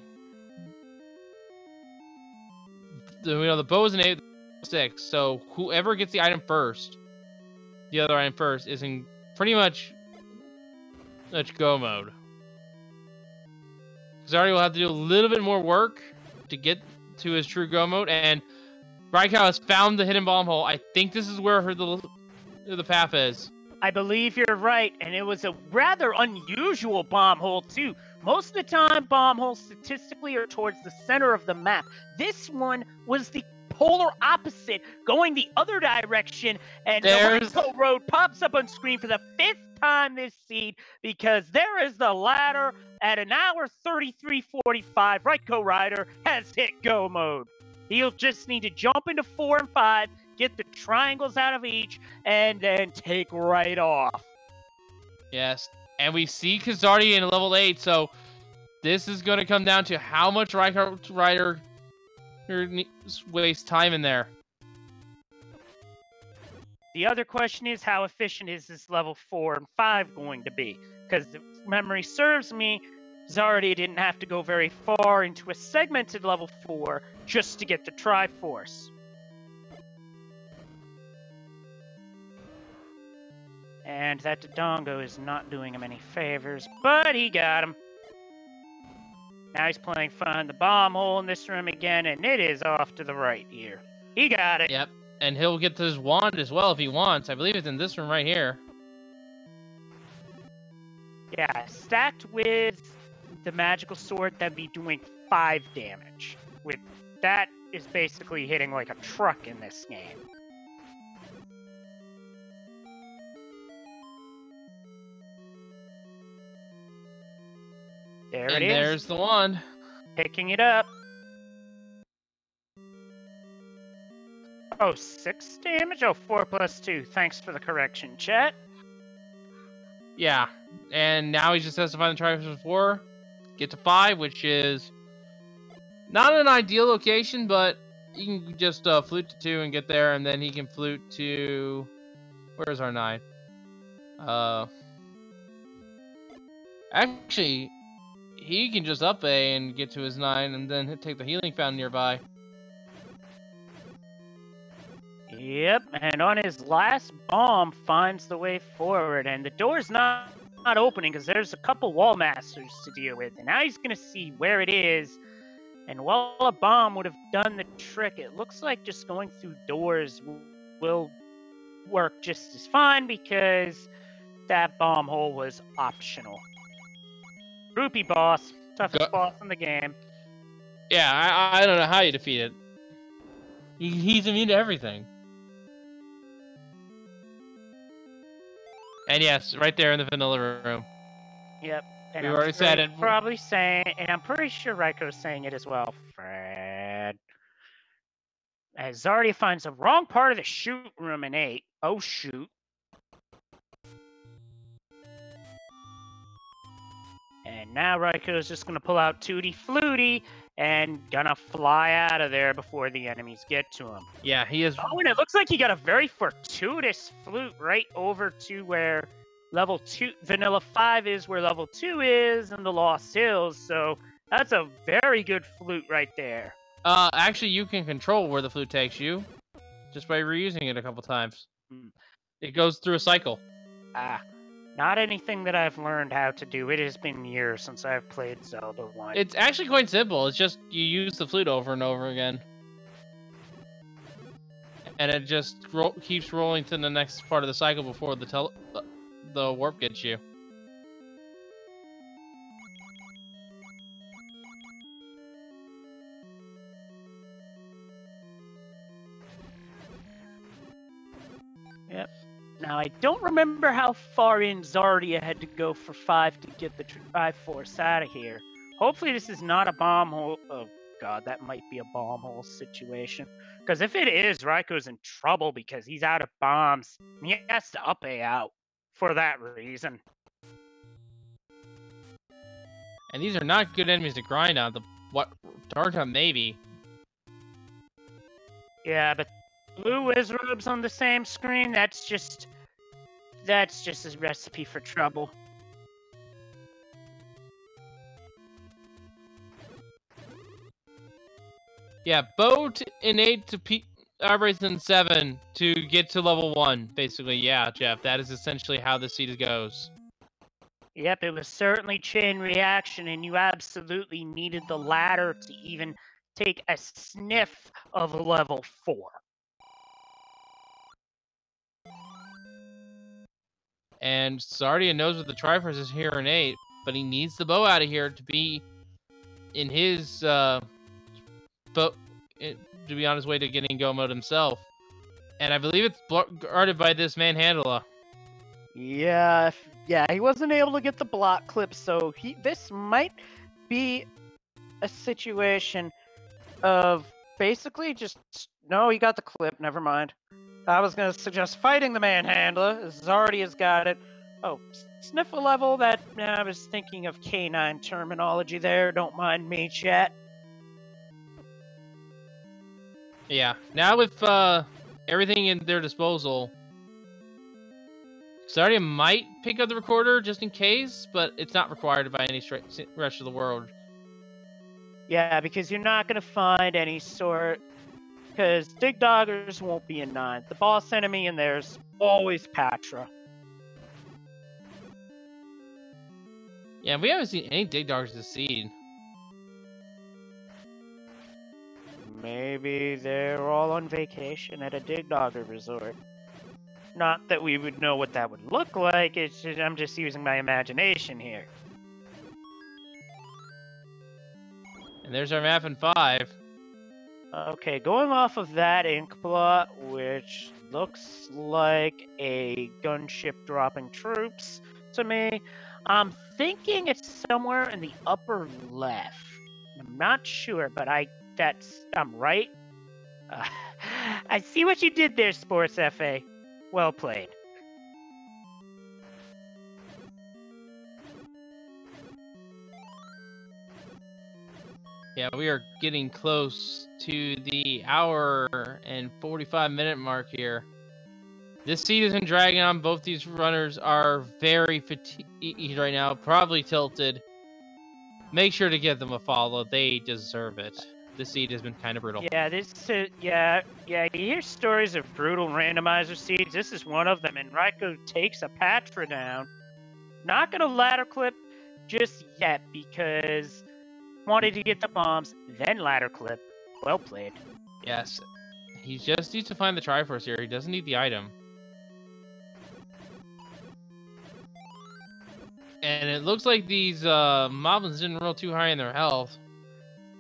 know the bow is in 8, 6. So whoever gets the item first, the other item first, is in pretty much go mode. Czardia will have to do a little bit more work to get to his true go mode, and Raikou has found the hidden bomb hole. I think this is where the path is. I believe you're right, and it was a rather unusual bomb hole, too. Most of the time, bomb holes statistically are towards the center of the map. This one was the polar opposite, going the other direction, and the Raikou Road pops up on screen for the 5th time this seed, because there is the ladder at an hour 33:45. RaikouRider has hit go mode. He'll just need to jump into 4 and 5, get the triangles out of each, and then take right off. Yes, and we see Czardia in level 8, so this is going to come down to how much RaikouRider wastes time in there. The other question is, how efficient is this level 4 and 5 going to be? Because if memory serves me, Czardia didn't have to go very far into a segmented level 4 just to get the Triforce. And that Dodongo is not doing him any favors, but he got him. Now he's playing Find the Bomb Hole in this room again, and it is off to the right here. He got it. Yep, and he'll get his wand as well if he wants. I believe it's in this room right here. Yeah, stacked with the magical sword, that'd be doing 5 damage. With that is basically hitting like a truck in this game. There it is. And there's the wand. Picking it up. Oh, 6 damage? Oh, 4 plus 2. Thanks for the correction, chat. Yeah, and now he just has to find the Triforce of 4, get to 5, which is not an ideal location, but you can just flute to 2 and get there, and then he can flute to... Where's our 9? Actually, he can just up A and get to his 9, and then take the healing fountain nearby. Yep, and on his last bomb finds the way forward, and the door's not opening because there's a couple wall masters to deal with, and now he's gonna see where it is. And while a bomb would have done the trick, it looks like just going through doors will work just as fine because that bomb hole was optional. Rupee boss, toughest boss in the game. Yeah, I don't know how you defeat it. He's immune to everything. And yes, right there in the vanilla room. Yep. And We already said it. Probably saying, and I'm pretty sure Raikou's saying it as well, Fred. As Czardia finds the wrong part of the shoot room in 8. Oh, shoot. And now Raikou's just going to pull out Tutti Flutie and gonna fly out of there before the enemies get to him. Yeah, he is. Oh, and it looks like he got a very fortuitous flute right over to where level 2, Vanilla 5 is, where level 2 is, in the Lost Hills. So that's a very good flute right there. Actually, you can control where the flute takes you just by reusing it a couple times. It goes through a cycle. Not anything that I've learned how to do. It has been years since I've played Zelda 1. It's actually quite simple. It's just you use the flute over and over again. And it just keeps rolling to the next part of the cycle before the warp gets you. Yep. Now, I don't remember how far in Czardia had to go for 5 to get the Triforce out of here. Hopefully this is not a bomb hole. Oh, God, that might be a bomb hole situation. Because if it is, Raikou's in trouble because he's out of bombs. He has to up A out for that reason. And these are not good enemies to grind on. Dark maybe. Yeah, but blue Wizrobes on the same screen, that's just a recipe for trouble. Yeah, bow in 8 to operates in 7 to get to level 1, basically. Yeah, Jeff, that is essentially how the seed goes. Yep, it was certainly chain reaction, and you absolutely needed the ladder to even take a sniff of a level 4. And Czardia knows what the Triforce is here in 8, but he needs the bow out of here to be in his to be on his way to getting go mode himself. And I believe it's guarded by this Manhandla. Yeah, he wasn't able to get the block clip, so this might be a situation of basically just no, he got the clip, never mind. I was going to suggest fighting the Manhandla. Czardia's got it. Oh, sniffle level, that I was thinking of K9 terminology there. Don't mind me, chat. Yeah, now with everything in their disposal, Czardia might pick up the recorder just in case, but it's not required by any rest of the world. Yeah, because you're not going to find any sort... Because Dig Doggers won't be in 9. The boss enemy in there's always Patra. Yeah, we haven't seen any dig dogs this seed. Maybe they're all on vacation at a dig dogger resort. Not that we would know what that would look like, it's just, I'm just using my imagination here. And there's our map in 5. Okay, going off of that ink blot, which looks like a gunship dropping troops to me, I'm thinking it's somewhere in the upper left. I'm not sure, but I'm right. I see what you did there, Sports FA. Well played. Yeah, we are getting close to the hour and 45-minute mark here. This seed has been dragging on. Both these runners are very fatigued right now, probably tilted. Make sure to give them a follow. They deserve it. This seed has been kind of brutal. Yeah, you hear stories of brutal randomizer seeds. This is one of them, and Raikou takes a Patra down. Not gonna ladder clip just yet because wanted to get the bombs, then ladder clip. Well played. Yes, he just needs to find the Triforce here. He doesn't need the item. And it looks like these moblins didn't roll too high in their health.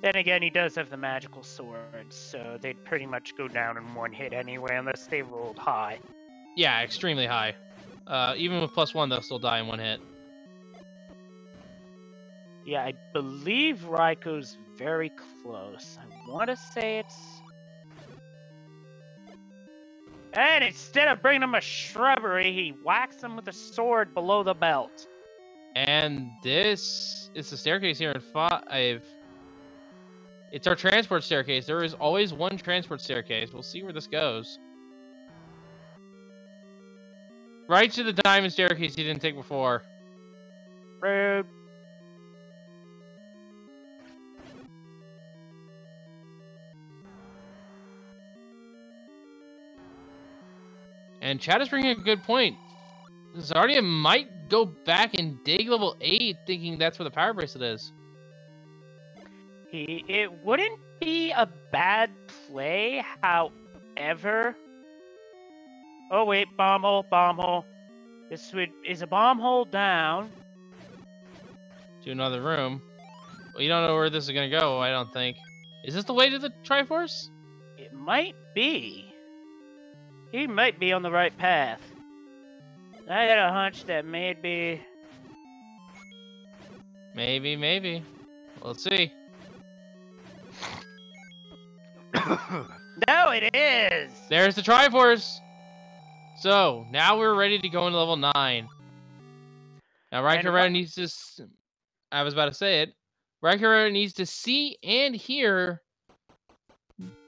Then again, he does have the magical sword, so they'd pretty much go down in one hit anyway, unless they rolled high. Yeah, extremely high. Even with +1, they'll still die in one hit. Yeah, I believe Raikou's very close. I want to say it's... And instead of bringing him a shrubbery, he whacks him with a sword below the belt. And this is the staircase here in 5. It's our transport staircase. There is always one transport staircase. We'll see where this goes. Right to the diamond staircase he didn't take before. Rude. And Chad is bringing a good point. Czardia might go back and dig level 8 thinking that's where the power bracelet is. It wouldn't be a bad play, however... Oh wait, bomb hole. Is a bomb hole down? To another room. Well, you don't know where this is gonna go, I don't think. Is this the way to the Triforce? It might be. He might be on the right path. I had a hunch that maybe... Maybe. Let's see. No, it is! There's the Triforce! So, now we're ready to go into level 9. Now, RaikouRider needs to... I was about to say it. RaikouRider needs to see and hear...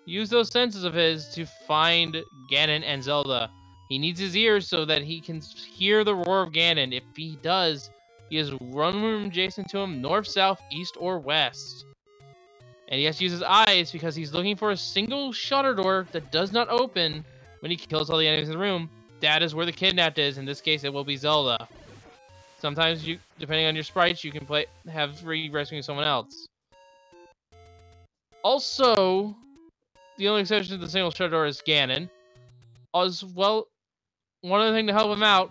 Use those senses of his to find Ganon and Zelda. He needs his ears so that he can hear the roar of Ganon. If he does, he has one room adjacent to him, north, south, east, or west. And he has to use his eyes because he's looking for a single shutter door that does not open when he kills all the enemies in the room. That is where the kidnapped is. In this case, it will be Zelda. Sometimes, you, depending on your sprites, you can have free rescuing someone else. Also, the only exception to the single shutter door is Ganon. As well, one other thing to help him out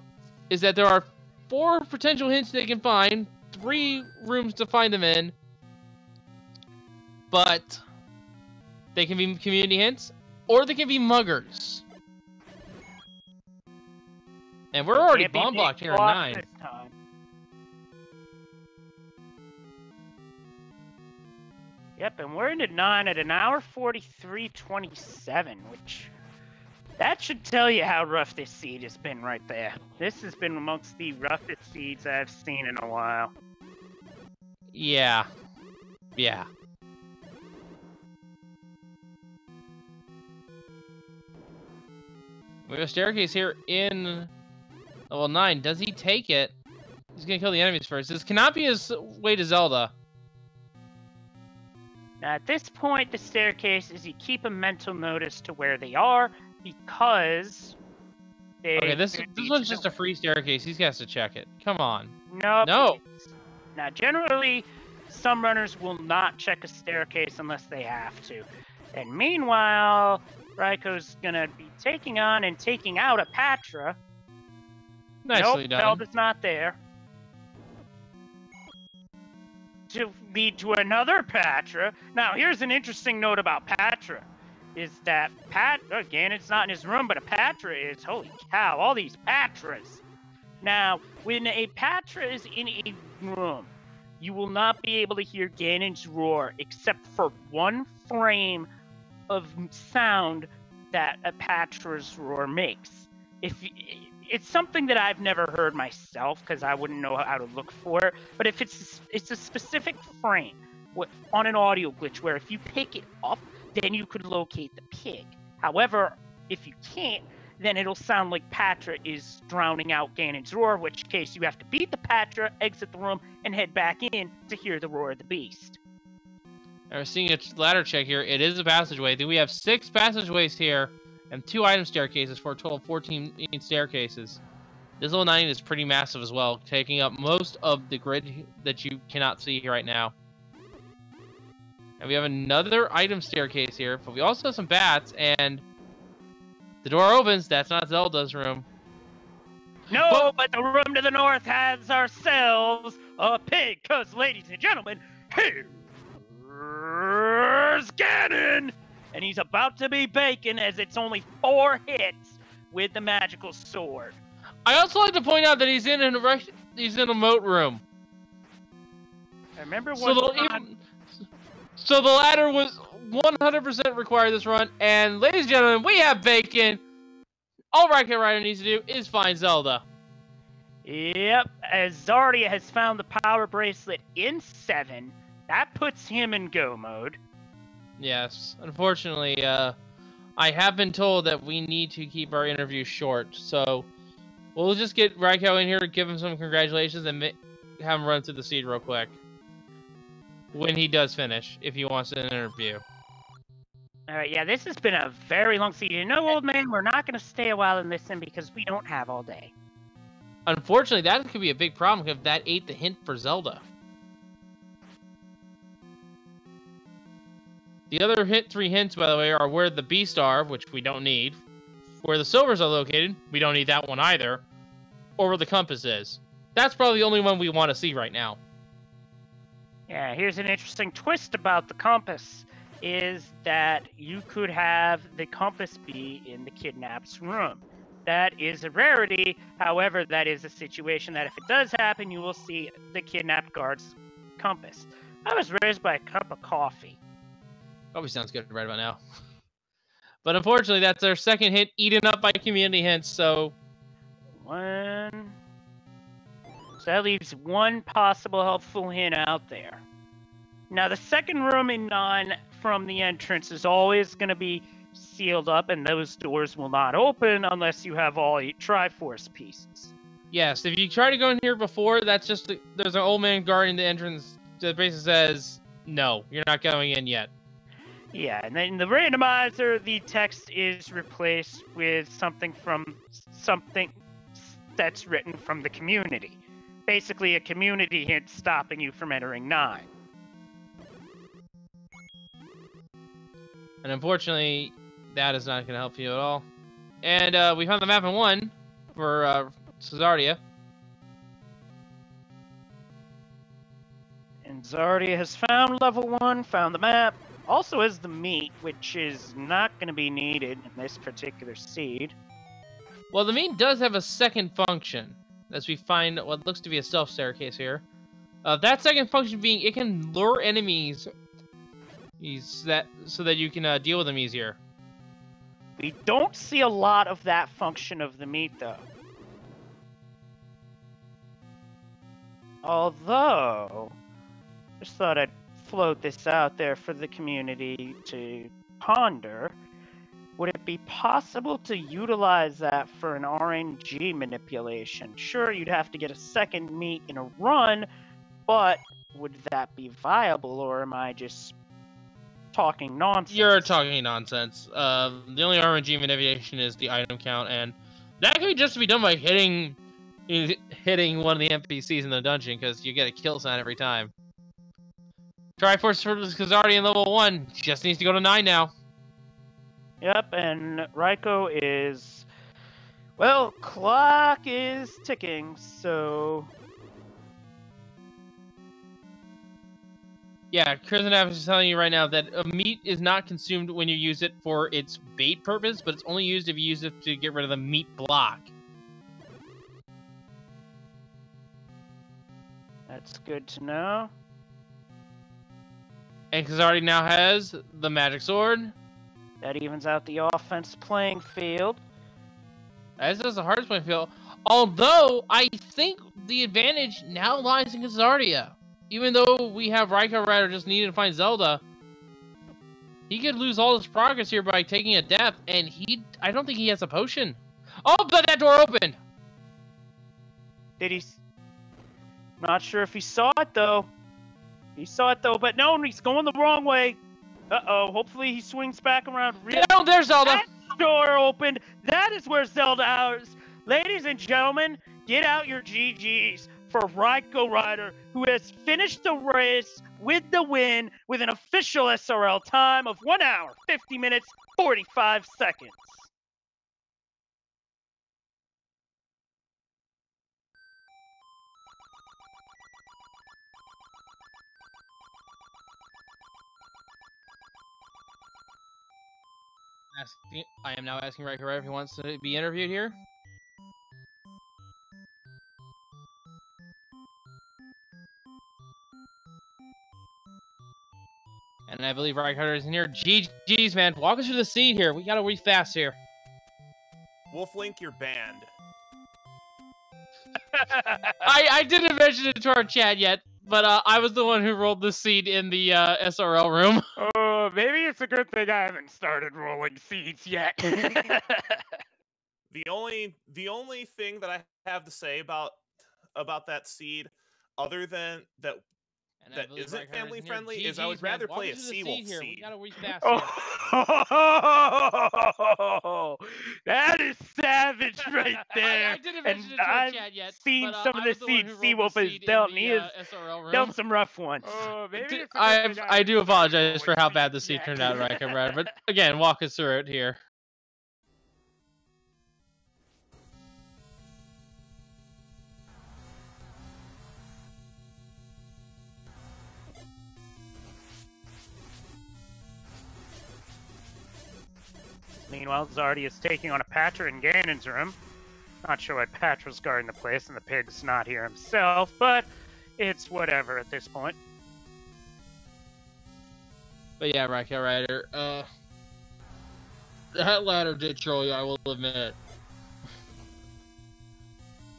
is that there are 4 potential hints they can find, 3 rooms to find them in, but they can be community hints, or they can be muggers. And we're already bomb blocked here at 9. Yep, and we're into 9 at an hour 43:27, which... That should tell you how rough this seed has been right there. This has been amongst the roughest seeds I've seen in a while. Yeah. We have a staircase here in level 9. Does he take it? He's gonna kill the enemies first. This cannot be his way to Zelda. Now, at this point, the staircase is you keep a mental notice to where they are, because Okay, this one's just a free staircase. He has to check it. Come on. Nope. No. Now, generally, some runners will not check a staircase unless they have to. And meanwhile, Raikou's gonna be taking on and taking out a Patra. Nicely done. Zelda's not there. To lead to another Patra. Now, here's an interesting note about Patra. Is that again, it's not in his room, but a Patra is. Holy cow, all these Patras. Now, when a Patra is in a room, you will not be able to hear Ganon's roar except for one frame of sound that a Patra's roar makes. It's something that I've never heard myself because I wouldn't know how to look for it. But if it's a specific frame on an audio glitch where if you pick it up, then you could locate the pig. However, if you can't, then it'll sound like Patra is drowning out Ganon's roar, in which case you have to beat the Patra, exit the room, and head back in to hear the roar of the beast. We're seeing a ladder check here. It is a passageway. We have 6 passageways here and 2 item staircases for a total of 14 staircases. This little 9 is pretty massive as well, taking up most of the grid that you cannot see here right now. And we have another item staircase here, but we also have some bats, and the door opens. That's not Zelda's room. No, but the room to the north has ourselves a pig, because, ladies and gentlemen, here's Ganon! And he's about to be bacon as it's only 4 hits with the magical sword. I also like to point out that he's in a moat room. I remember So the ladder was 100% required this run, and ladies and gentlemen, we have bacon. All RaikouRider needs to do is find Zelda. Yep, as Czardia has found the power bracelet in 7, that puts him in go mode. Yes, unfortunately, I have been told that we need to keep our interview short, so we'll just get Raikou in here, give him some congratulations, and have him run through the seed real quick. When he does finish, if he wants an interview. Alright, yeah, this has been a very long seed. You know, old man, we're not going to stay a while and listen because we don't have all day. Unfortunately, that could be a big problem if that ate the hint for Zelda. The other 3 hints, by the way, are where the beasts are, which we don't need. Where the silvers are located, we don't need that one either. Or where the compass is. That's probably the only one we want to see right now. Yeah, here's an interesting twist about the compass, is that you could have the compass be in the kidnapped's room. That is a rarity, however, that is a situation that if it does happen, you will see the kidnapped guard's compass. I was raised by a cup of coffee. Probably sounds good right about now. But unfortunately, that's our second hit eaten up by community hints, so... So that leaves one possible helpful hint out there. Now, the second room in 9 from the entrance is always going to be sealed up, and those doors will not open unless you have all 8 Triforce pieces. Yes, if you try to go in here before, that's just... there's an old man guarding the entrance that basically says, no, you're not going in yet. Yeah, and then in the randomizer, the text is replaced with something that's written from the community. Basically, a community hint stopping you from entering 9. And unfortunately, that is not going to help you at all. And we found the map in 1 for Czardia. And Czardia has found level 1, found the map. Also has the meat, which is not going to be needed in this particular seed. Well, the meat does have a second function. As we find what looks to be a stealth staircase here. That second function being it can lure enemies so that you can deal with them easier. We don't see a lot of that function of the meat, though. Although, just thought I'd float this out there for the community to ponder. Would it be possible to utilize that for an RNG manipulation? Sure, you'd have to get a second meat in a run, but would that be viable, or am I just talking nonsense? You're talking nonsense. The only RNG manipulation is the item count, and that can just be done by hitting hitting one of the NPCs in the dungeon because you get a kill sign every time. Triforce is already in level 1. Just needs to go to 9 now. Yep, and Raikou is... Well, clock is ticking, so... Yeah, Kriznav is telling you right now that meat is not consumed when you use it for its bait purpose, but it's only used if you use it to get rid of the meat block. That's good to know. And Czardia now has the magic sword. That evens out the offense playing field. As does the hardest playing field. Although, I think the advantage now lies in Czardia. Even though we have RaikouRider just needing to find Zelda, he could lose all his progress here by taking a death, and I don't think he has a potion. Oh, but that door opened! Did he... Not sure if he saw it, though. He saw it, though, but no, he's going the wrong way. Uh-oh, hopefully he swings back around. No, there's Zelda! That door opened! That is where Zelda is. Ladies and gentlemen, get out your GGs for RaikouRider, who has finished the race with the win with an official SRL time of 1 hour, 50 minutes, 45 seconds. I am now asking RaikouRider if he wants to be interviewed here. And I believe RaikouRider is in here. GG's, man. Walk us through the seed here. We gotta read fast here. Wolflink, you're banned. I didn't mention it to our chat yet, but I was the one who rolled the seed in the SRL room. Oh, maybe it's a good thing I haven't started rolling seeds yet. The only thing that I have to say about that seed, other than that isn't family friendly, is I would rather play a Seawolf seed. We gotta read fast Oh, that is savage right there. I didn't mention it to I've chat yet, seen but, some of the seeds Seawolf has dealt, and he has dealt some rough ones. I do apologize for how bad the seed turned out, RaikouRider, but again, walk us through it here. Meanwhile, Czardia is taking on a Patra in Ganon's room. Not sure why Patra's guarding the place and the pig's not here himself, but it's whatever at this point. But yeah, RaikouRider, that ladder did troll you, I will admit.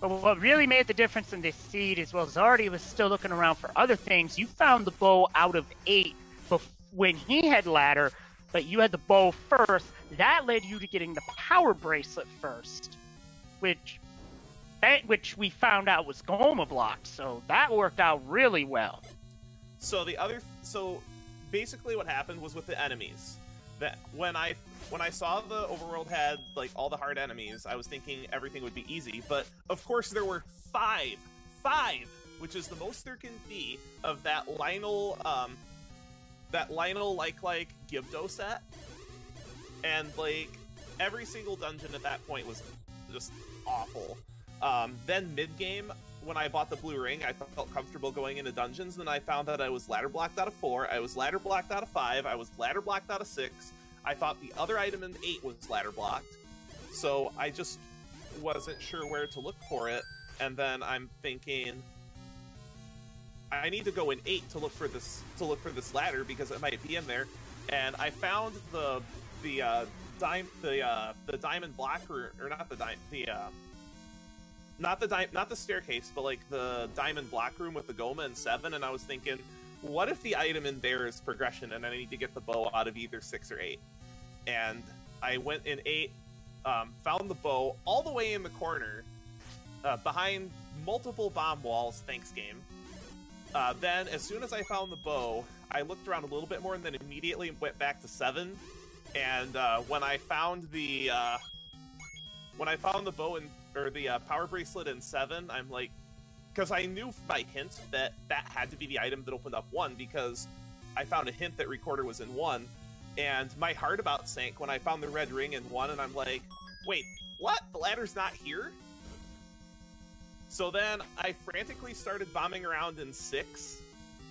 But what really made the difference in this seed is, while Czardia was still looking around for other things, you found the bow out of 8 when he had ladder, but you had the bow first. That led you to getting the power bracelet first, which we found out was Goma blocked, so that worked out really well. So basically what happened was with the enemies, that when I saw the overworld had like all the hard enemies, I was thinking everything would be easy, but of course there were five, which is the most there can be of that Lionel like Gibdo set. And, like, every single dungeon at that point was just awful. Then mid-game, when I bought the blue ring, I felt comfortable going into dungeons, and then I found that I was ladder blocked out of 4, I was ladder blocked out of 5, I was ladder blocked out of 6, I thought the other item in 8 was ladder blocked, so I just wasn't sure where to look for it, and then I'm thinking, I need to go in 8 to look for this ladder, because it might be in there, and I found the diamond block room, or not the staircase, but like the diamond block room with the Goma and 7, and I was thinking, what if the item in there is progression and I need to get the bow out of either 6 or 8? And I went in 8, found the bow all the way in the corner, behind multiple bomb walls, thanks game. Then, as soon as I found the bow, I looked around a little bit more and then immediately went back to 7. And when I found the bow in, or the power bracelet in 7, I'm like, because I knew by hint that that had to be the item that opened up 1, because I found a hint that recorder was in 1, and my heart about sank when I found the red ring in 1, and I'm like, wait, what? The ladder's not here? So then I frantically started bombing around in 6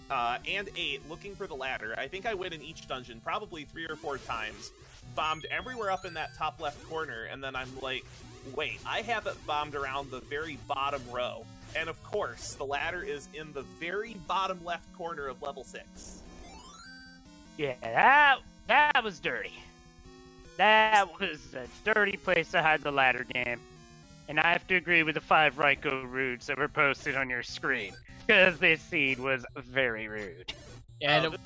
and 8 looking for the ladder. I think I went in each dungeon probably 3 or 4 times, bombed everywhere up in that top left corner, and then I'm like, wait, I haven't bombed around the very bottom row. And of course, the ladder is in the very bottom left corner of level 6. Yeah, that was dirty. That was a dirty place to hide the ladder game. And I have to agree with the 5 Raikou rudes that were posted on your screen, because this seed was very rude. And,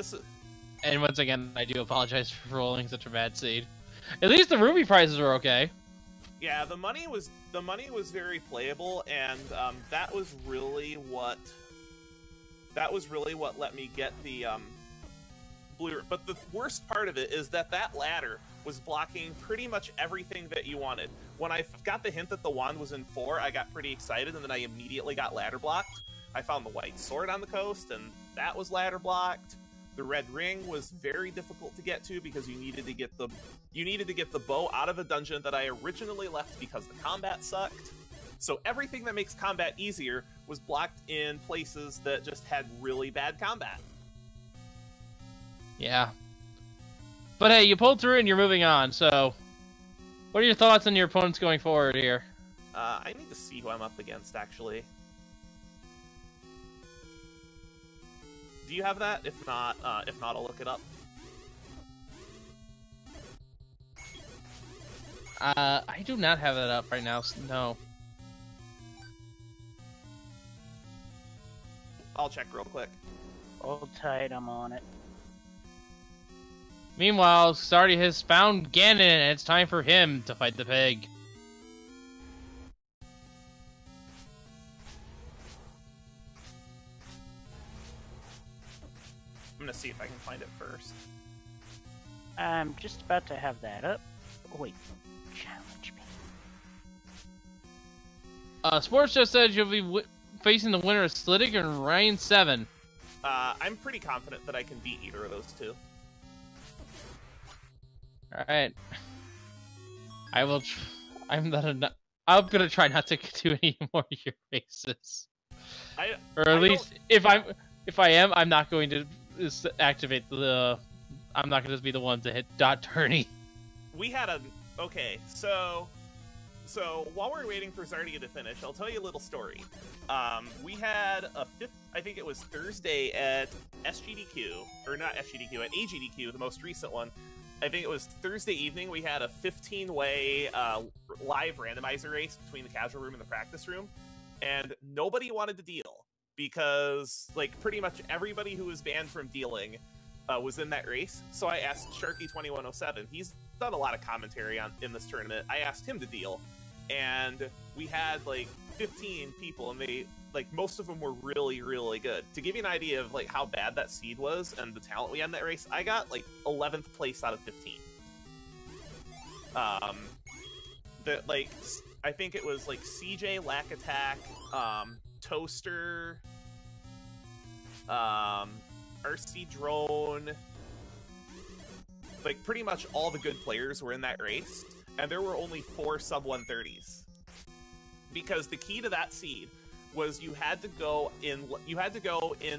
and once again, I do apologize for rolling such a bad seed. At least the ruby prizes were okay. Yeah, the money was very playable, and that was really what let me get the blue. But the worst part of it is that ladder was blocking pretty much everything that you wanted. When I got the hint that the wand was in 4, I got pretty excited, and then I immediately got ladder blocked. I found the white sword on the coast, and that was ladder blocked. The red ring was very difficult to get to because you needed to get the bow out of a dungeon that I originally left because the combat sucked. So everything that makes combat easier was blocked in places that just had really bad combat. Yeah. But hey, you pulled through and you're moving on, so what are your thoughts on your opponents going forward here? I need to see who I'm up against, actually. Do you have that? If not, I'll look it up. I do not have that up right now, no. I'll check real quick. Hold tight, I'm on it. Meanwhile, Czardia has found Ganon, and it's time for him to fight the pig. I'm gonna see if I can find it first. I'm just about to have that up. Oh, wait, challenge me. Sports just said you'll be facing the winner of Slittig and Ryan 7. I'm pretty confident that I can beat either of those two. Alright. I will. I'm gonna try not to do any more of your races. Or at least, if I am, I'm not going to activate the. I'm not going to be the one to hit dot tourney. We had a okay, so while we're waiting for Czardia to finish, I'll tell you a little story. We had I think it was Thursday at SGDQ, or not SGDQ, at AGDQ, the most recent one. I think it was Thursday evening. We had a 15-way live randomizer race between the casual room and the practice room, and nobody wanted to deal because, like, pretty much everybody who was banned from dealing was in that race. So I asked Sharky2107. He's done a lot of commentary in this tournament. I asked him to deal, and we had like 15 people, and they, like, most of them were really, really good. To give you an idea of like how bad that seed was and the talent we had in that race, I got like 11th place out of 15. Like, I think it was like CJ, Lack Attack, Toaster, RC Drone, like pretty much all the good players were in that race, and there were only 4 sub 130s. Because the key to that seed was you had to go in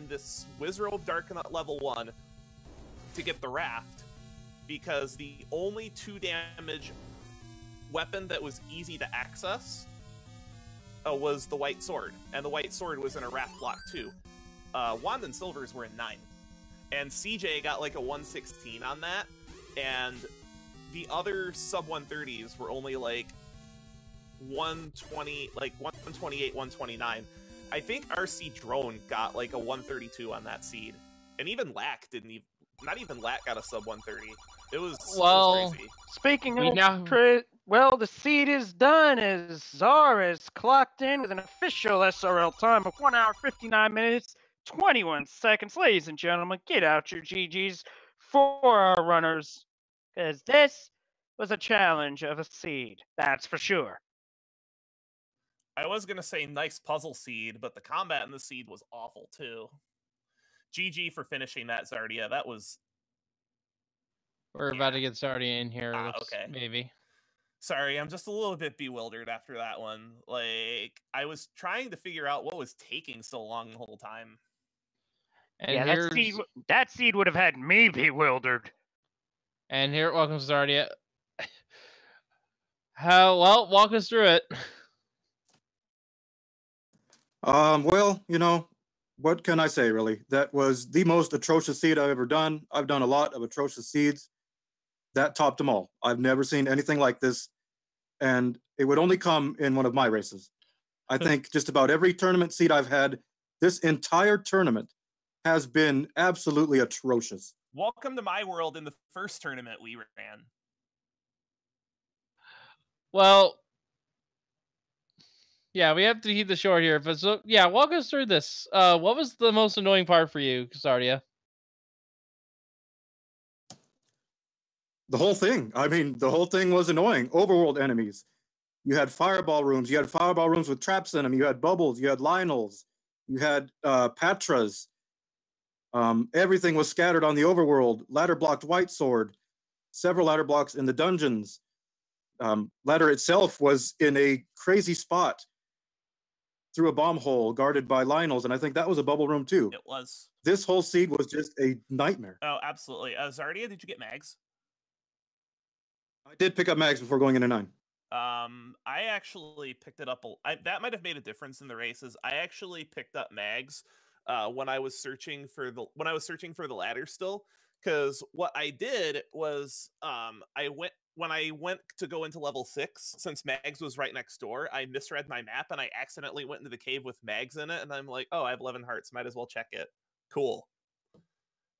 this Wizrobe Darknut level 1 to get the raft, because the only 2 damage weapon that was easy to access was the white sword, and the white sword was in a raft block too. Wand and Silvers were in 9, and CJ got like a 116 on that, and the other sub 130s were only like 120, like 128, 129. I think RC Drone got like a 132 on that seed, and even Lack didn't even. Not even Lack got a sub 130. It was crazy. Speaking of the seed is done as Zara is clocked in with an official SRL time of 1 hour 59 minutes 21 seconds. Ladies and gentlemen, get out your GGs for our runners, because this was a challenge of a seed, that's for sure. I was gonna say nice puzzle seed, but the combat in the seed was awful too. GG for finishing that, Czardia. That was... We're about to get Czardia in here. Okay. Maybe. Sorry, I'm just a little bit bewildered after that one. Like, I was trying to figure out what was taking so long the whole time. And yeah, that seed would have had me bewildered. And here, welcome Czardia. Well, walk us through it. Well, you know, what can I say, really? That was the most atrocious seed I've ever done. I've done a lot of atrocious seeds. That topped them all. I've never seen anything like this, and it would only come in one of my races. I think just about every tournament seed I've had, this entire tournament has been absolutely atrocious. Welcome to my world in the first tournament we ran. Well, yeah, we have to keep the short here. But so, yeah, walk us through this. What was the most annoying part for you, Czardia? The whole thing. I mean, the whole thing was annoying. Overworld enemies. You had fireball rooms. You had fireball rooms with traps in them. You had bubbles. You had Lionels. You had Patras. Everything was scattered on the overworld. Ladder blocked White Sword. Several ladder blocks in the dungeons. Ladder itself was in a crazy spot through a bomb hole guarded by Lionels, and I think that was a bubble room too. It was. This whole seed was just a nightmare. Oh, absolutely. Czardia, did you get mags? I did pick up mags before going into 9. I actually picked it up. That might have made a difference in the races. I actually picked up mags when I was searching for the ladder still, because what I did was when I went to go into level 6, since mags was right next door, I misread my map and I accidentally went into the cave with mags in it, and I'm like, oh, I have 11 hearts, might as well check it. Cool.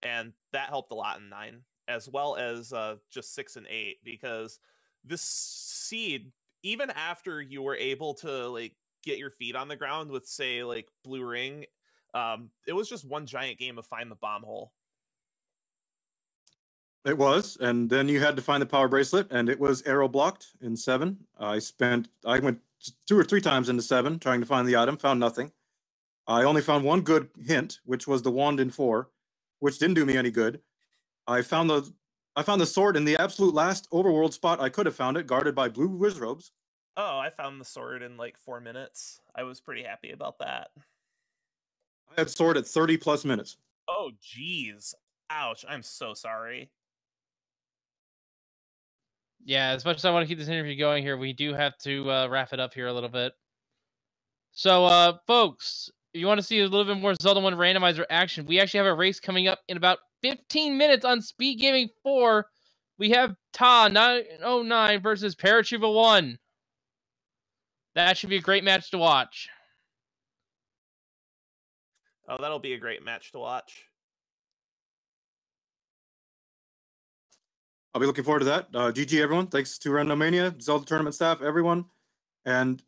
And that helped a lot in 9, as well as just 6 and 8, because this seed, even after you were able to like get your feet on the ground with, say, like Blue Ring, it was just one giant game of find the bomb hole. It was, and then you had to find the power bracelet, and it was arrow blocked in 7. I went 2 or 3 times into 7 trying to find the item, found nothing. I only found one good hint, which was the wand in 4, which didn't do me any good. I found the sword in the absolute last overworld spot I could have found it, guarded by blue wizrobes. Oh, I found the sword in like 4 minutes. I was pretty happy about that. I had sword at 30 plus minutes. Oh, geez. Ouch. I'm so sorry. Yeah, as much as I want to keep this interview going here, we do have to wrap it up here a little bit. So, folks, if you want to see a little bit more Zelda 1 randomizer action, we actually have a race coming up in about 15 minutes on Speed Gaming 4. We have Ta 909 versus Parachuva 1. That should be a great match to watch. Oh, that'll be a great match to watch. I'll be looking forward to that. GG, everyone. Thanks to Randomania, Zelda tournament staff, everyone. And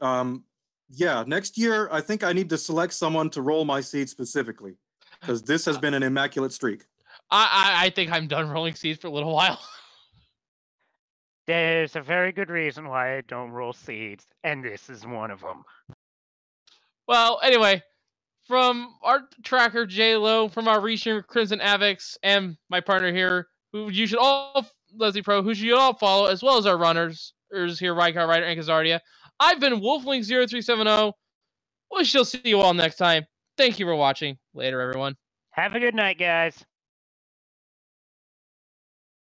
yeah, next year, I think I need to select someone to roll my seed specifically, because this has been an immaculate streak. I think I'm done rolling seeds for a little while. There's a very good reason why I don't roll seeds, and this is one of them. Well, anyway, from our tracker, J-Lo, from our researcher, Crimson Avex, and my partner here, who you should all, Leslie Pro, who you all follow, as well as our runners here, RaikouRider and Czardia. I've been Wolflink0370. We shall see you all next time. Thank you for watching. Later, everyone. Have a good night, guys.